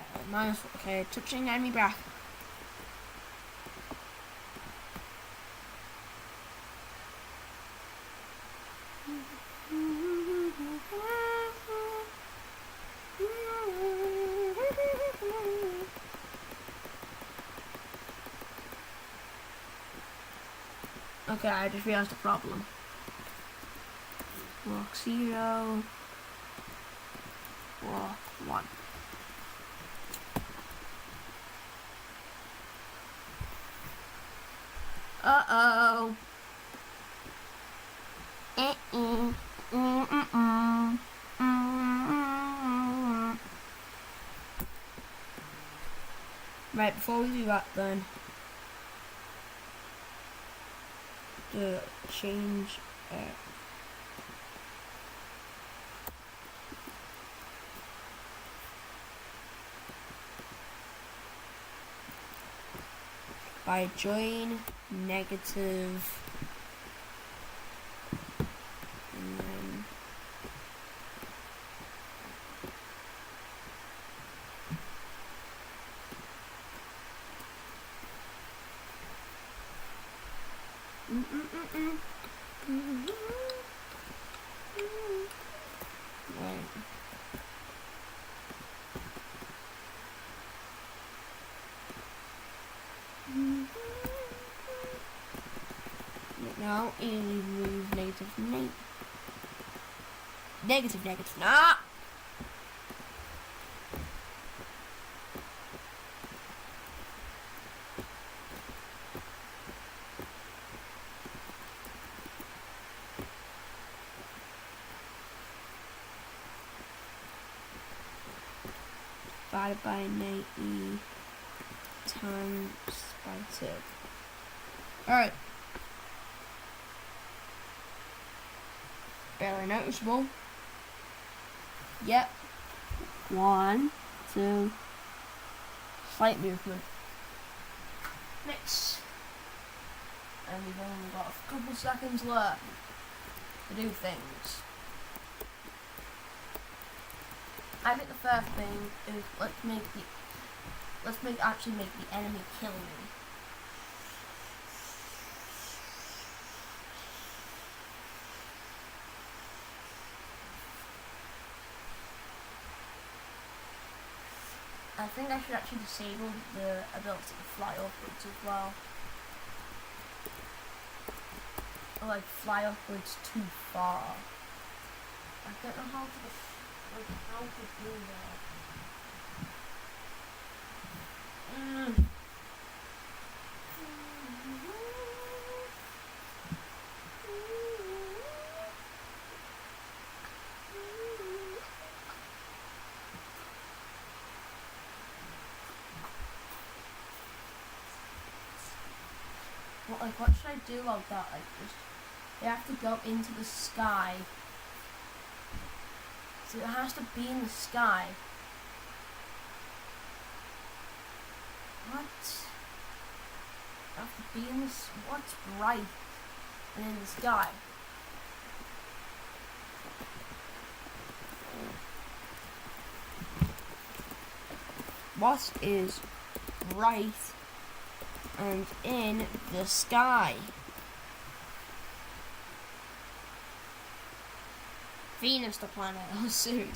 A: Okay, touching enemy back. Okay, I just realized the problem. Walk 0. Walk 1. Uh-oh. Right, before we do that then, change by join negative and then right. Now remove negative. Nah. Divided by 90 times by 2. Alright. Barely noticeable. Yep. 1, 2. Slight movement. Next. And we've only got a couple seconds left to do things. I think the first thing is actually make the enemy kill me. I think I should actually disable the ability to fly upwards as well. Or like fly upwards too far. I don't know how to do that. what should I do about that? Like, just they have to go into the sky. So it has to be in the sky. What? It have to be in this. What's bright and in the sky? What is bright and in the sky? Venus, the planet. Oh, seriously.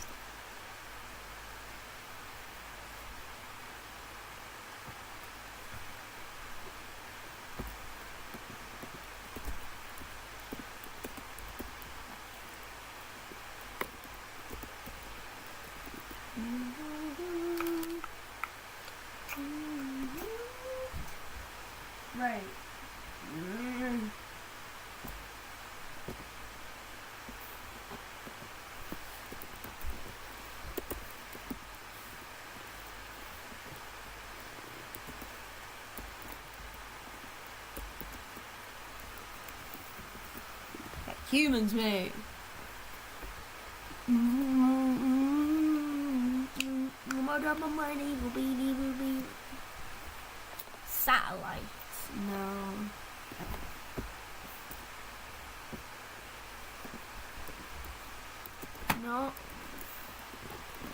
A: Right. Like humans move. Satellites. No. No.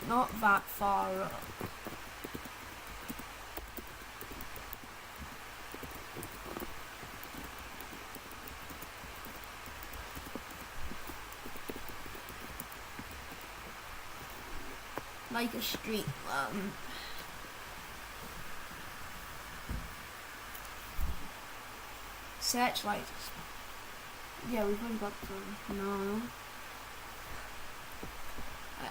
A: Not that far up. Like a street lamp. Searchlights. Yeah, we've already got them. No.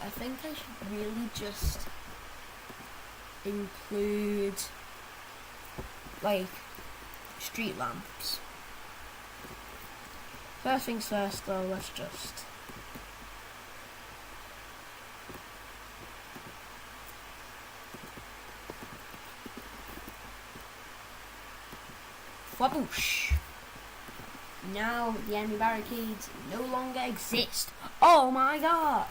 A: I think I should really just include like street lamps. First things first though, let's just Waboosh. Now the enemy barricades no longer exist. Oh my god!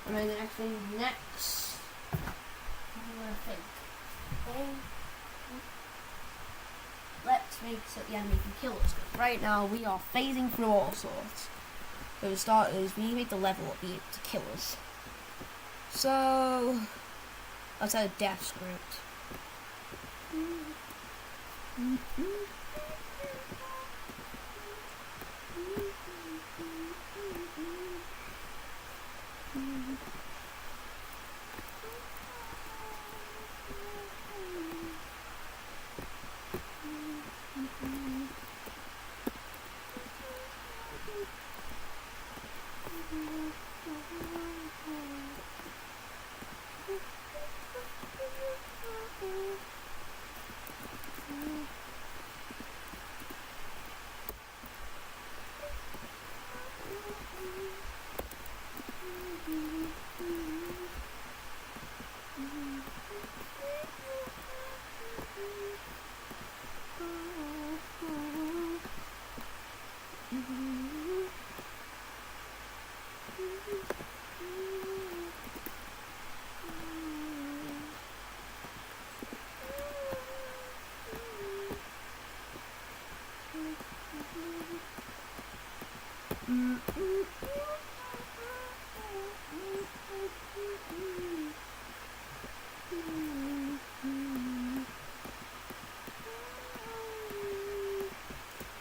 A: And then the next thing, next. What do I think? Okay. Let's make so the enemy can kill us. Right now we are phasing through all sorts. So for starters, we need to make the level up be able to kill us. So let's add a death script.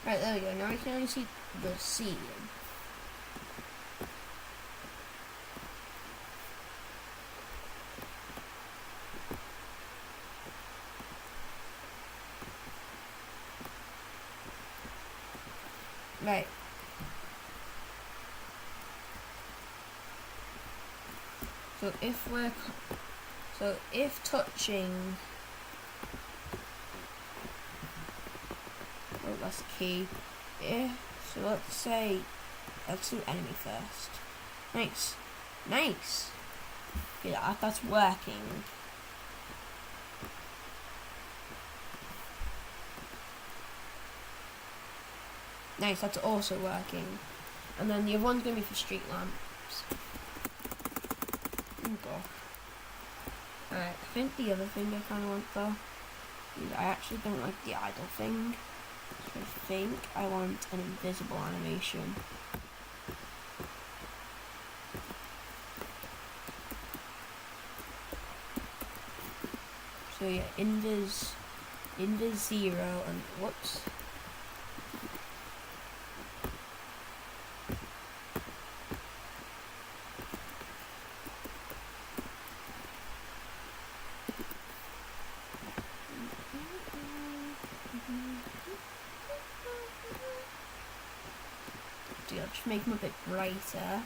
A: Right, there we go. Now I can only see the ceiling. Right. So if touching, oh, that's the key. So let's say, let's do enemy first. Nice. Nice. Yeah, that's working. Nice, that's also working. And then the other one's going to be for street lamps. Oh gosh. Alright, I think the other thing I kind of want though is I actually don't like the idle thing. So I think I want an invisible animation. So yeah, invis 0 and whoops. I'll just make them a bit brighter.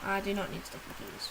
A: I do not need sticky keys.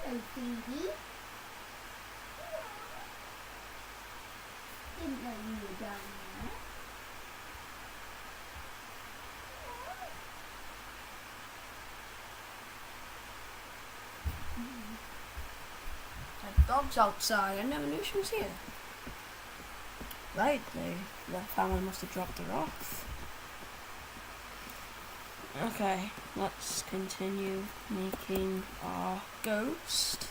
C: Hello, Phoebe. Didn't know you were down there.
A: The dog's outside. I never knew she was here. Right, the family must have dropped her off. Okay, let's continue making our ghost.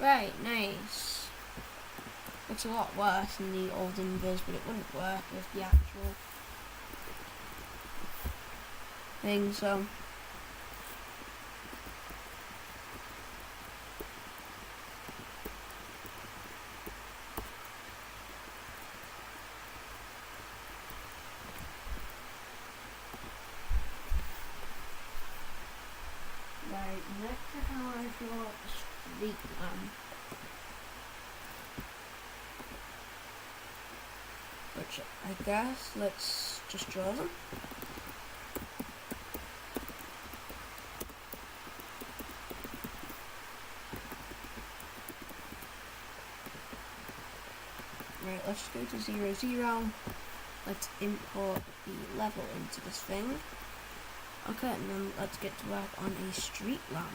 A: Right, nice. Looks a lot worse than the old invis, but it wouldn't work with the actual thing, so right, next to how I draw a street lamp, which I guess let's just draw them. Right, let's go to 0, 0. Let's import the level into this thing. Okay, and then let's get to work on a street lamp.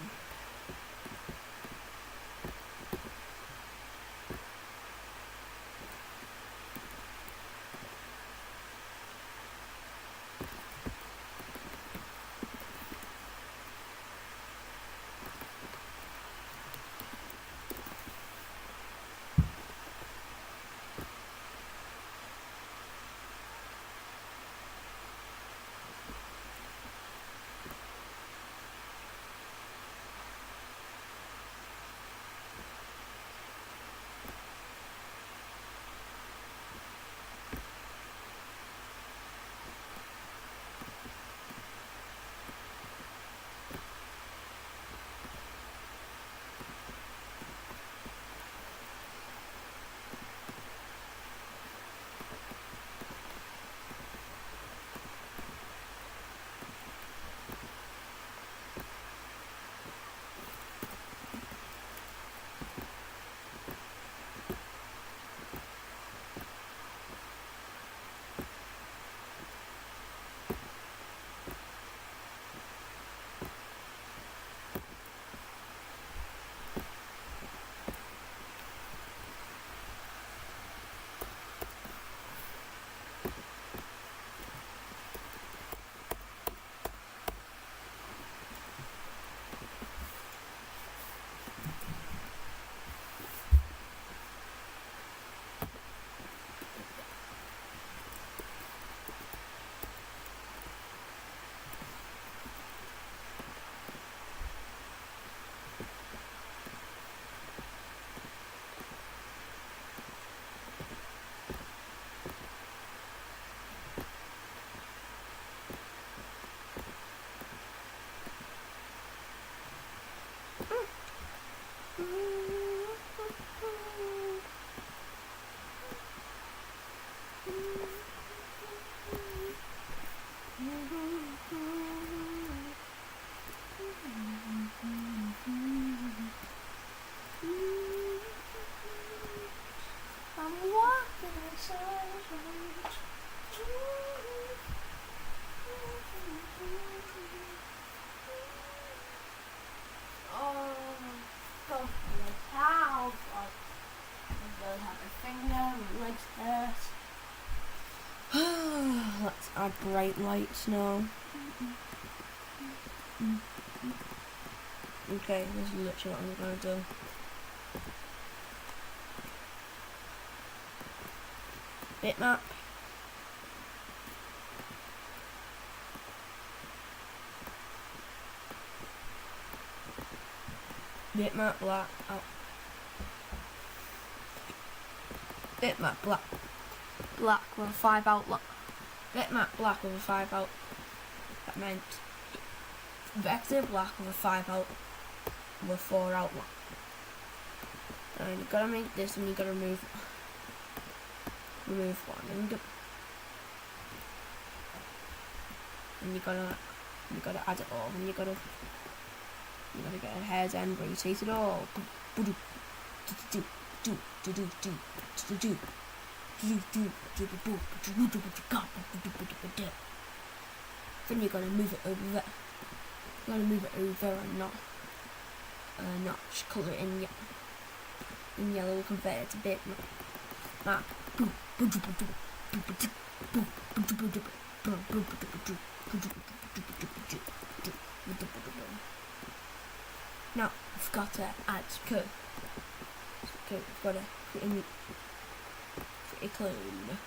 A: I'm walking inside. Oh, go for the cow. I don't have a finger, my legs hurt. Let's add bright lights now. Okay, this is literally what I'm gonna do. Bitmap. Bitmap black. Oh. Bitmap black. Black with a 5 outlet. Bitmap black with a 5 out. That meant vector black with a 5 out with a 4 outlet. And you gotta make this, and you gotta remove one, and you gotta add it all, and you gotta get a hair's end, rotate it all. Then you're gonna move it over there. You're gonna move it over and not colour it in yellow, convert it to bitmap. Now we've got to add code. Okay, we've got to create a clone.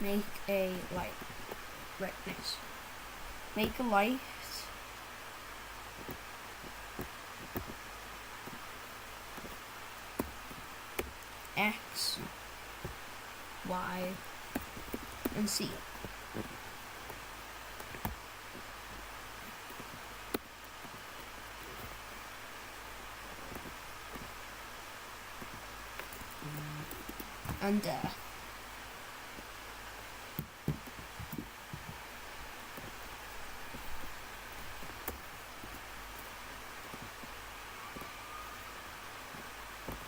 A: Make a light. Right, nice. Make a light. X, Y, and C. And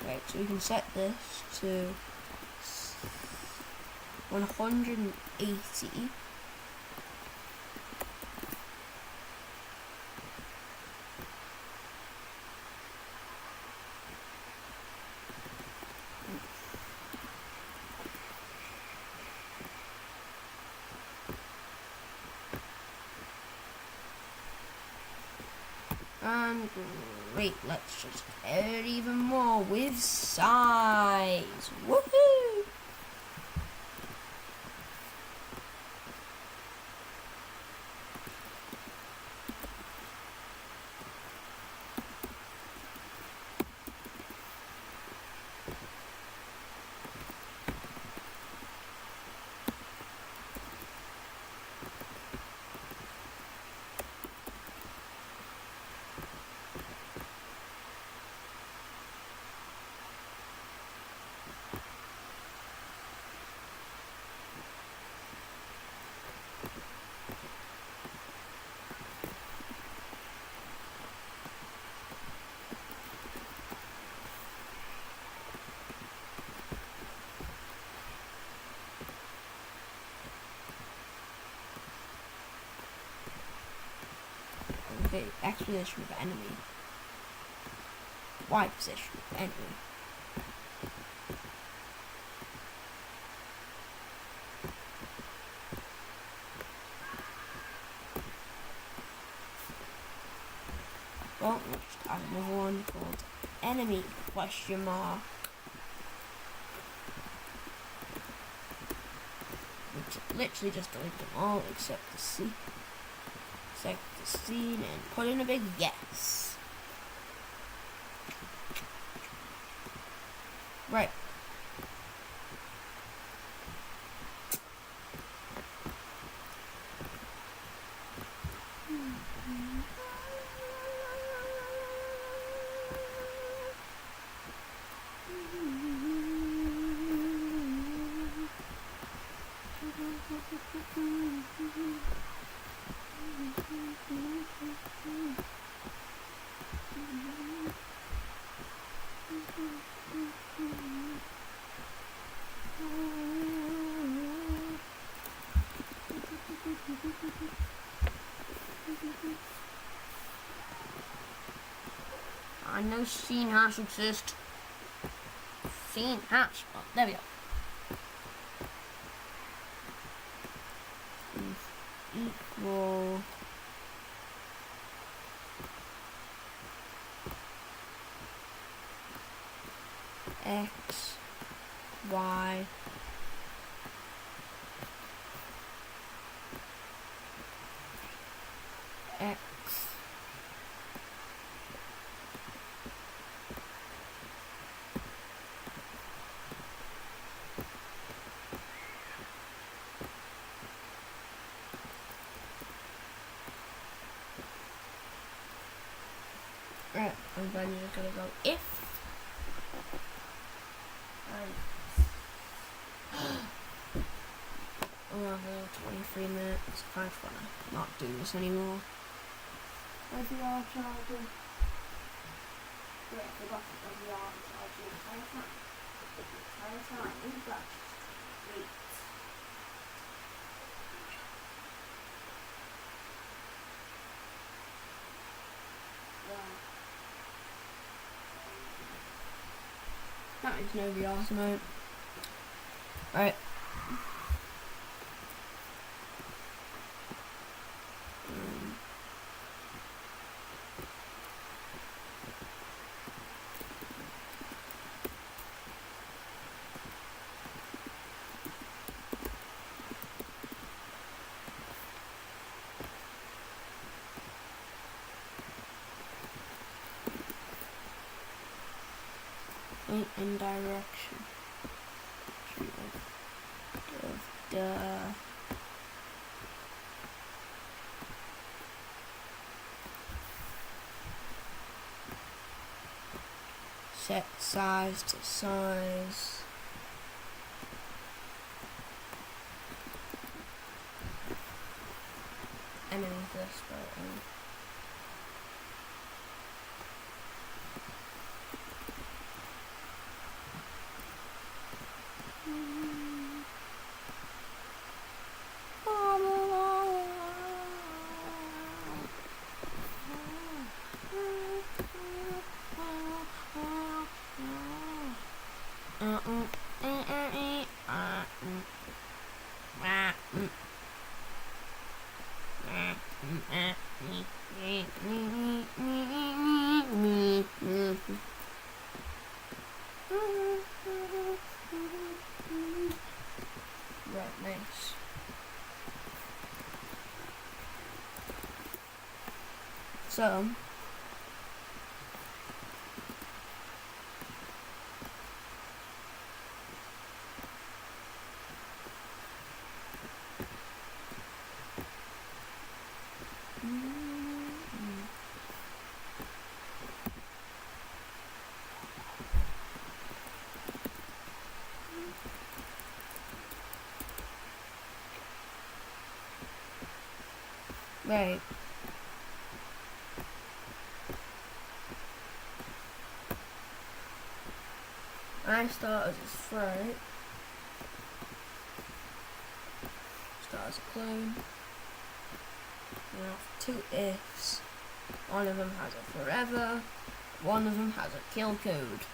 A: right, so we can set this to 180. And great, let's just add even more with size. Woohoo! Okay, X position of enemy. Y position of enemy. Well, we'll just add another one called enemy question mark. Which literally just delete them all except the C. Select the scene and put in a big yes. Right. I know scene hash exists. Scene hash. Oh, there we go. Equal x, y, x, right, I'm then just gonna go if oh, 23 minutes. I kind of wanna not do this anymore.
C: Where's the VR charger? Yeah, I forgot the VR charger the entire time. But wait.
A: That is no VR mode. Right. In direction of the set size to size, and then this button. Right, nice. So right. I start as a sprite, start as a clone, and I have two ifs. One of them has a forever, one of them has a kill code.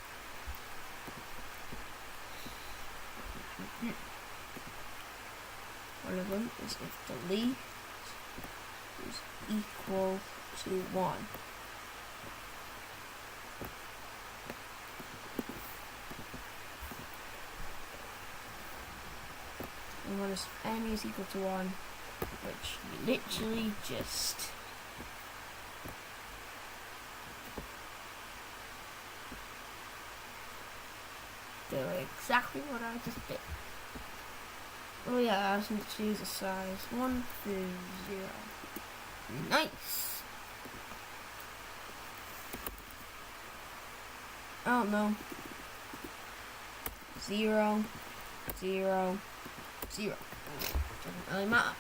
A: One of them is if delete is equal to 1. And one is if n is equal to 1, which you literally just do exactly what I just did. Oh yeah, I just need to choose a size 1 through 0. Nice! I don't know. 0, 0, 0. Doesn't really matter.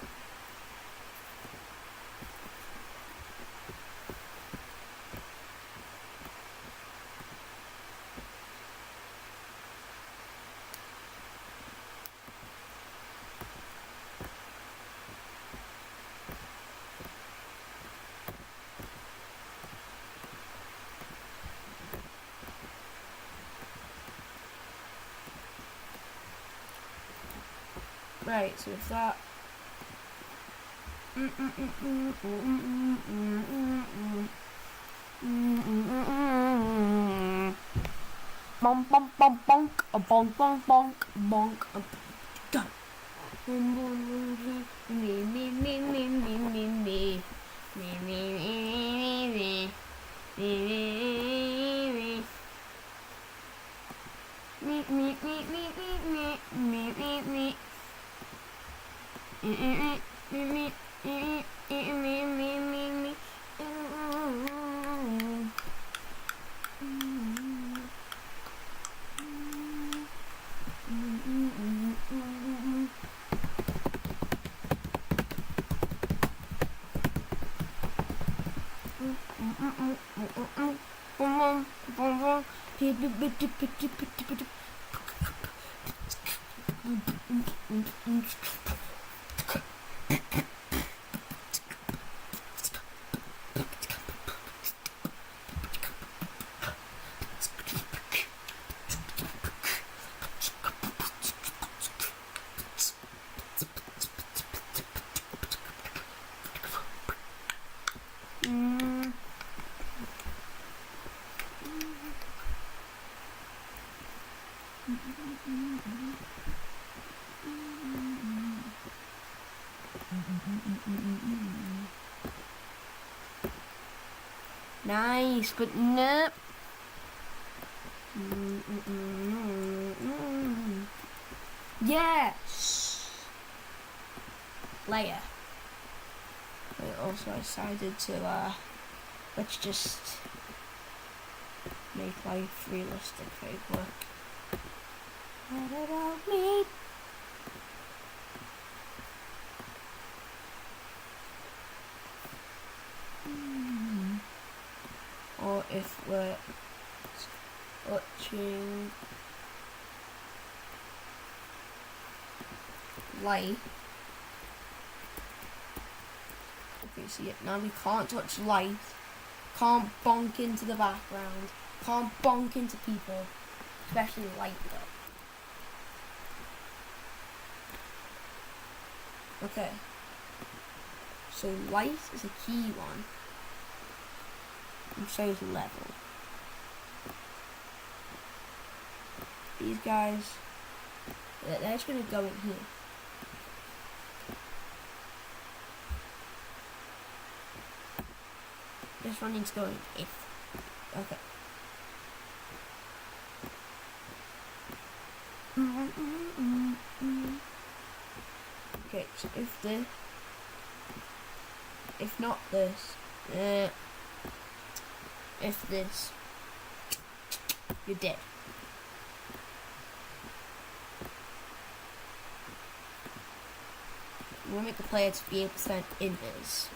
A: Right, so if that bonk bonk bonk bonk a bonk bonk bonk bonk a done. Me me me me me me me me me me Nice, but no. Yes. Layer. But also I decided to let's just make life realistic fake work. What about me? Or if we're touching light. Okay, see it now. We can't touch light. Can't bonk into the background. Can't bonk into people, especially light though. Okay. So light is a key one. And so is level. These guys, they're just gonna go in here. This one needs to go in if. Okay. Okay, so if not this, if this, you're dead. We want to make the player to be able to send invis.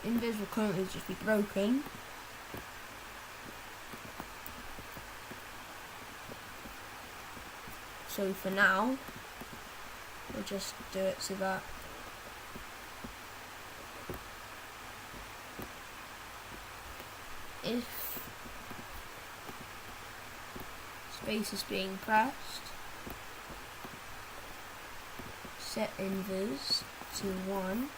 A: Invis will currently just be broken. So for now, we'll just do it so that if space is being pressed, set invis to 1.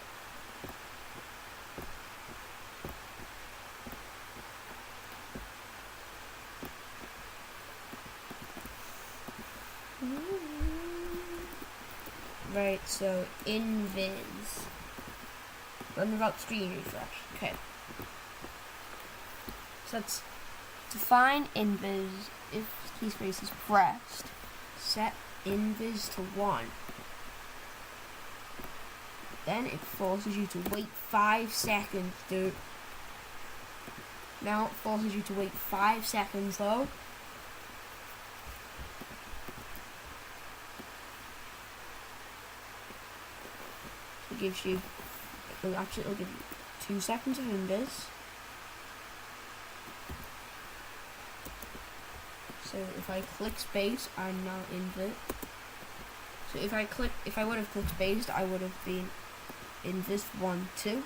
A: Right, so invis. Run without screen refresh. Okay. So let's define invis if key space is pressed. Set invis to 1. Then it forces you to wait 5 seconds to Now it forces you to wait 5 seconds though. It gives you, it'll give you 2 seconds of invis. So if I click space, I'm now invis. So if I would have clicked space, I would have been invis 1, 2.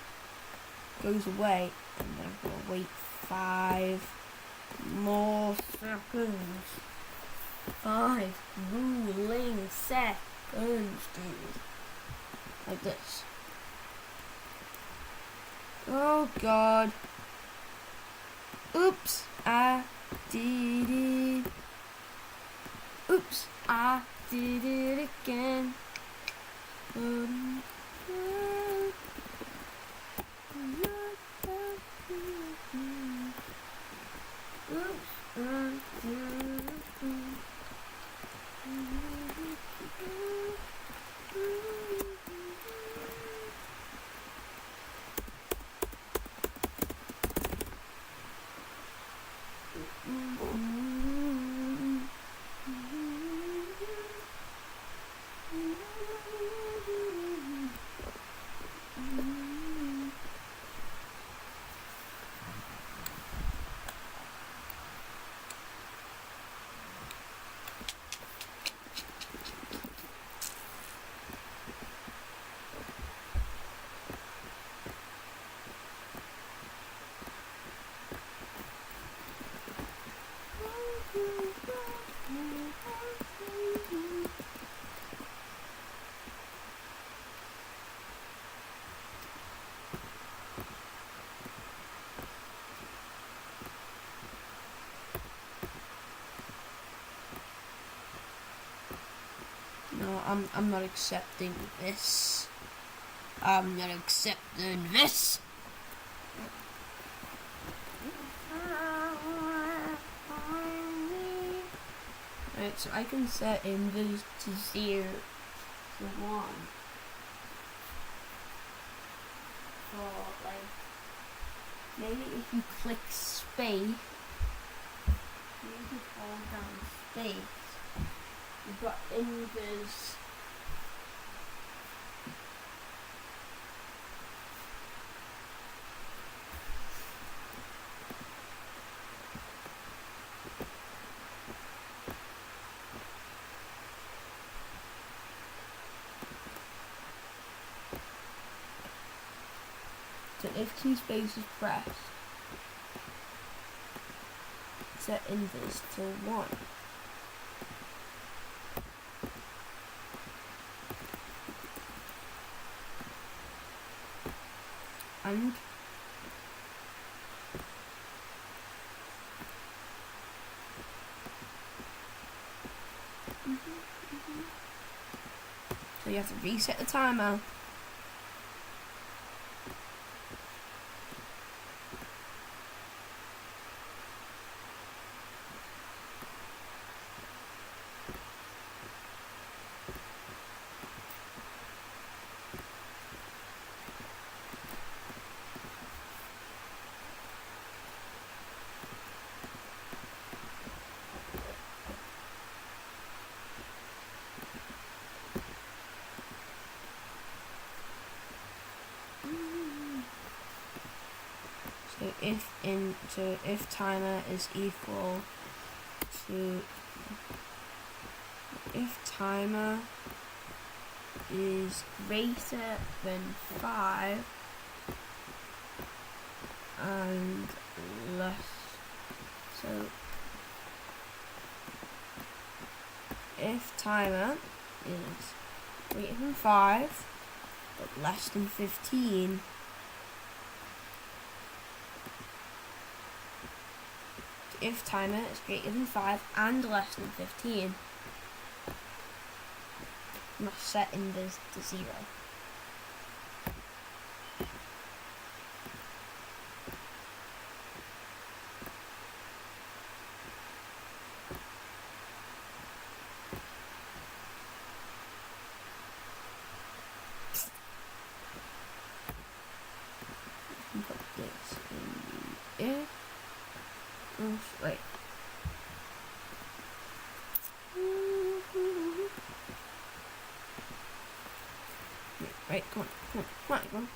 A: Goes away, and then I'm gonna wait 5 more seconds. 5 grueling seconds, dude. Like this. Oh god. Oops, I did it. Oops, I did it again. No, I'm not accepting this. I'm not accepting this. Right, so I can set invis to 0 to 1. For like, maybe if you click space, you can hold down space. You've got invis. So if 2 space is pressed, set invis to 1. And so you have to reset the timer. So if timer is equal to, if timer is greater than 5 and less, so if timer is greater than 5 but less than 15, if timer is greater than 5 and less than 15, you must set invis to 0. Put this in the if. Wait. Right, come on, come on, come on, come on.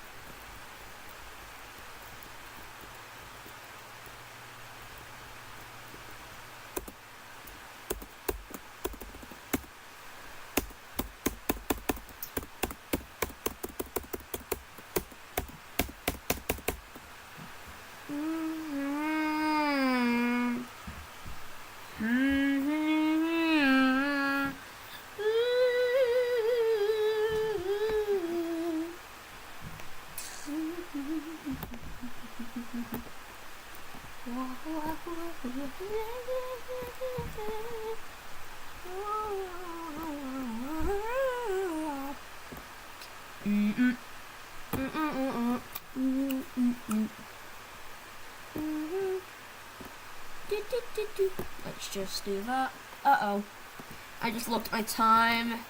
A: Let's just do that. Uh-oh. I just looked at my time.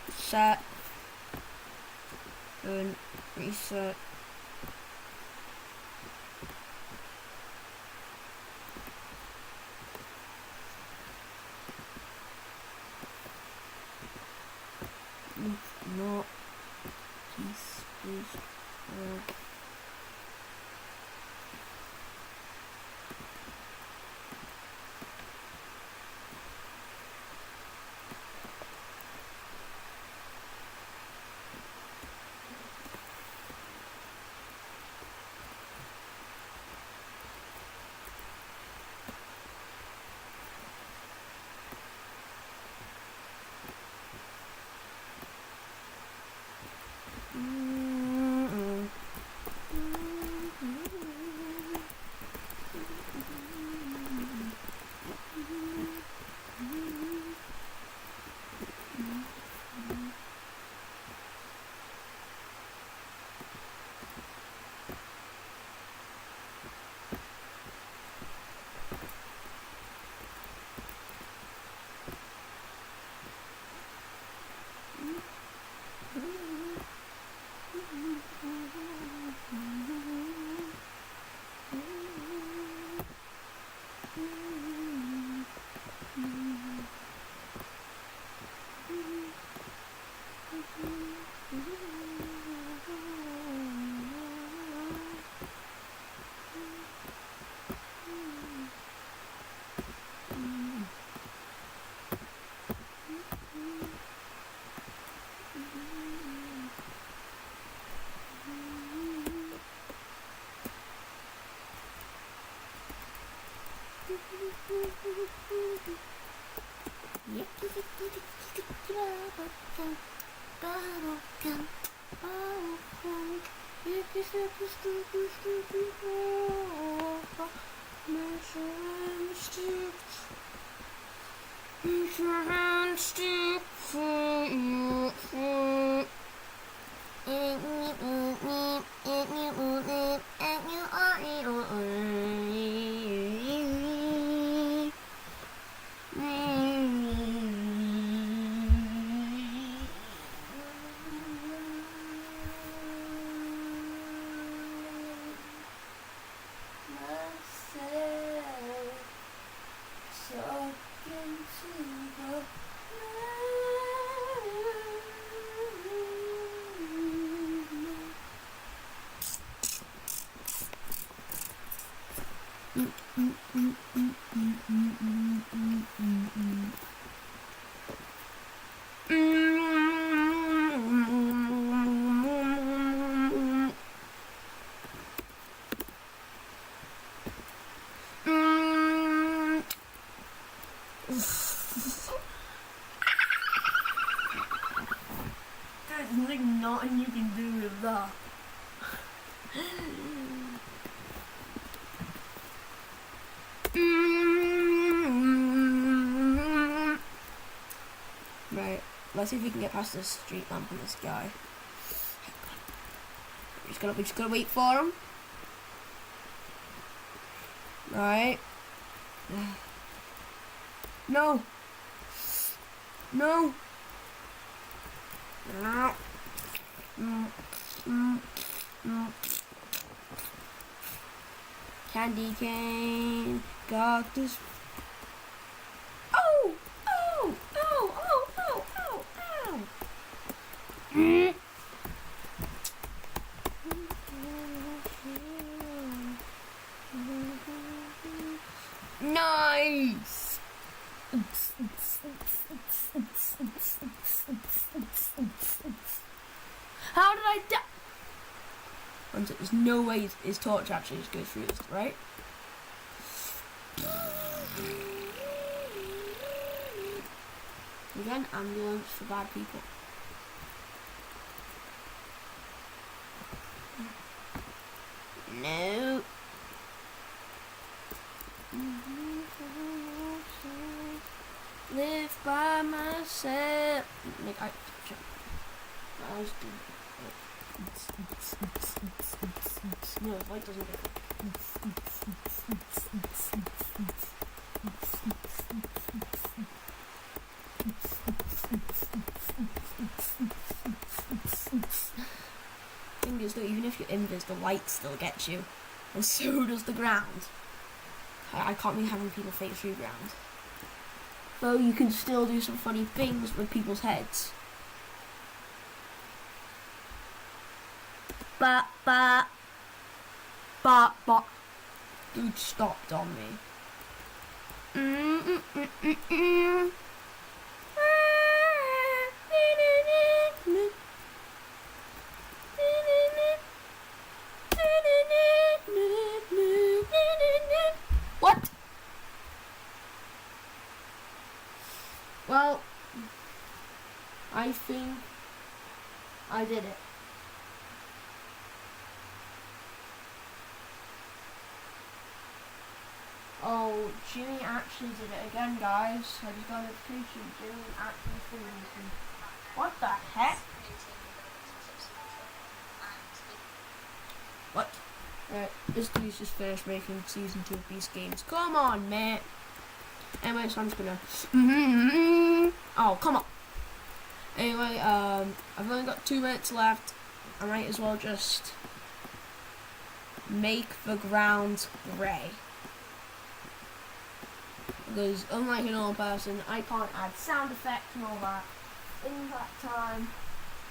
A: Set. And reset. Not. Please. There's nothing you can do with that. Right, let's see if we can get past this street lamp and this guy. We just gotta wait for him. Right. No. No. No. candy cane, cactus. Oh! Oh! Oh! Oh! Oh! Oh! Oh! Nice! How did I die? There's no way his torch actually just goes through this, right? Again, ambulance for bad people. No. Live by myself. Like I was doing. No, the light doesn't get. Thing is though, even if you're invis, the light still gets you, and so does the ground. I can't be having people fake through ground. Though you can still do some funny things with people's heads. But dude stopped on me. What? Well, I think I did it. Oh, Jimmy actually did it again, guys. I just got a notification. Jimmy actually finished it. What the heck? What? Right, this dude's just finished making season 2 of Beast Games. Come on, mate. Anyway, so I'm just gonna. Oh, come on. Anyway, I've only got 2 minutes left. I might as well just make the ground grey. Because unlike a normal person, I can't add sound effects and all that in that time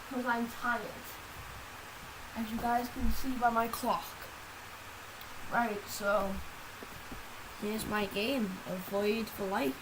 A: because I'm tired, as you guys can see by my clock. Right, so here's my game, Avoid the Light.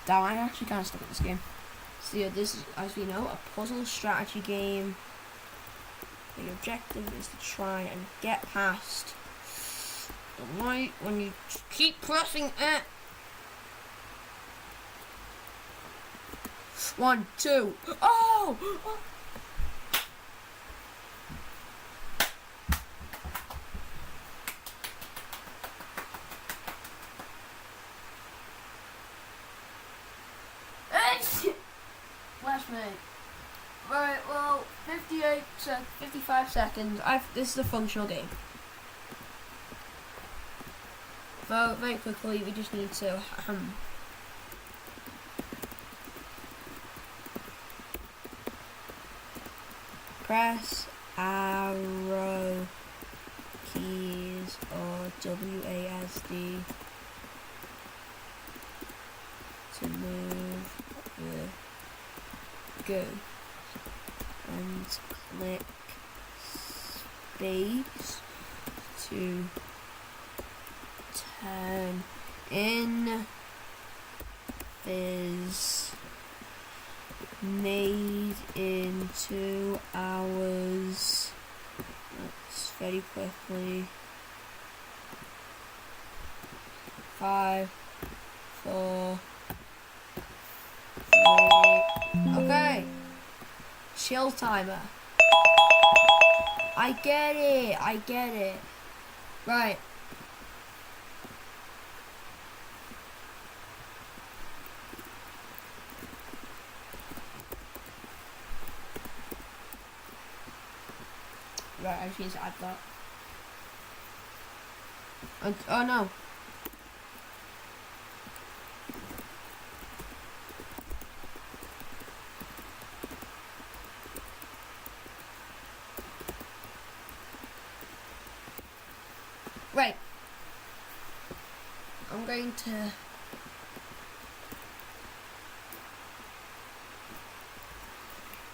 A: Damn, I'm actually kind of stuck at this game. So yeah, this is, as we know, a puzzle strategy game. The objective is to try and get past the light when you keep pressing it. 1, 2. Oh! Bless me. Right, well, 55 seconds. This is a functional game. So, very quickly, we just need to press arrow keys or WASD to move the go and click space to turn in is made in 2 hours. That's very quickly. 5, 4, 3. Okay. Chill timer. I get it. Right. Right, I just need to add that. And, oh no. Right. I'm going to...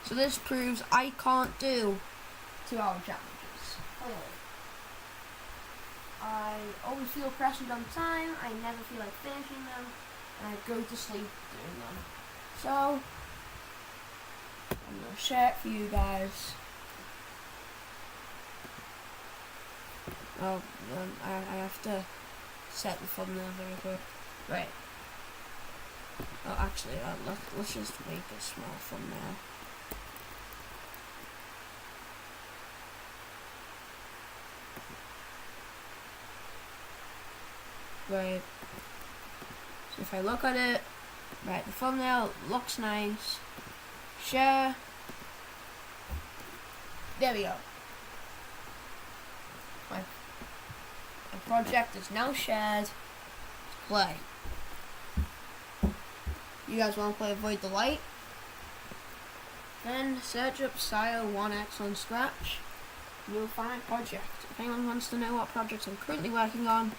A: So this proves I can't do 2-hour challenges. Clearly. I always feel pressured on time, I never feel like finishing them, and I go to sleep doing them. So, I'm going to share it for you guys. Oh, I have to set the thumbnail very quick. Right. Oh, actually, let's just make a small thumbnail. Right. So if I look at it, right, the thumbnail looks nice. Share. There we go. My project is now shared. Let's play. You guys want to play Avoid the Light? Then search up Sire 1X on Scratch. You'll find my project. If anyone wants to know what projects I'm currently working on,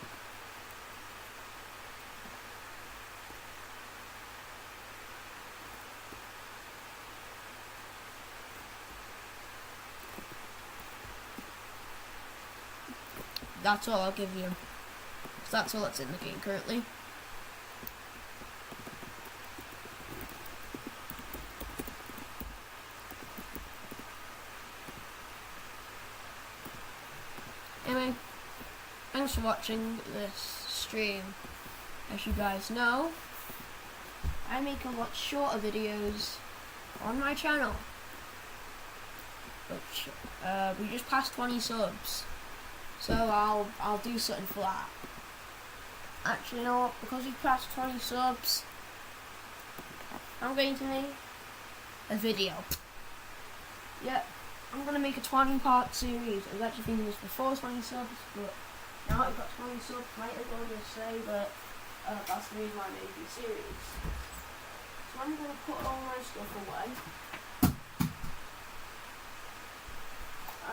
A: that's all I'll give you. So that's all that's in the game currently. Anyway, thanks for watching this stream. As you guys know, I make a lot shorter videos on my channel. Which, we just passed 20 subs. So I'll do something for that. Actually, you know what? Because we passed 20 subs, I'm going to make a video. Yep, I'm going to make a 20-part series. I was actually thinking this before 20 subs, but now I've got 20 subs, might as well just say that that's the reason why I made this series. So I'm going to put all my stuff away.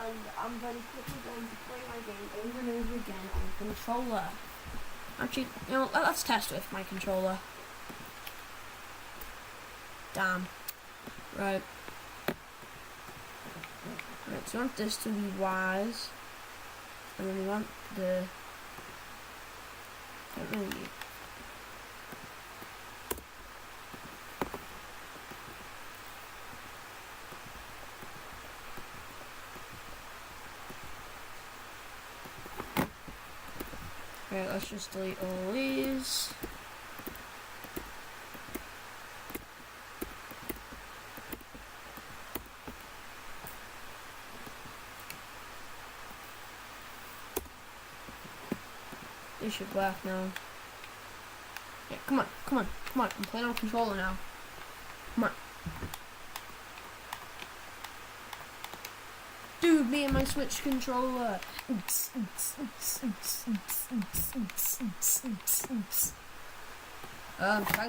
A: And I'm very quickly going to play my game over and over again on controller. Actually, you know, let's test with my controller. Damn. Right. Right, so we want this to be wise. And then we want the... don't really... Okay, let's just delete all these. This should work now. Yeah, come on, come on, come on. I'm playing on controller now. Come on. Dude, me and my Switch controller. Thanks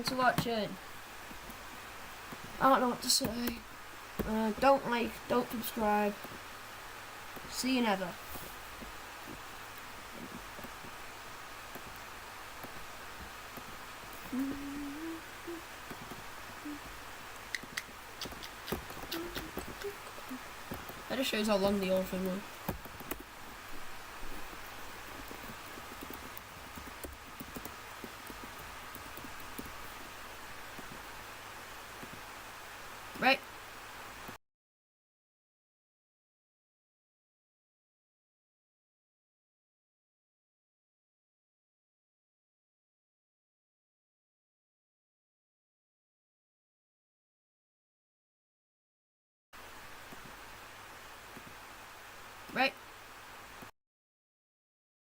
A: for watching. I don't know what to say. Don't like, don't subscribe. See you never. That just shows how long the old thing was. Right.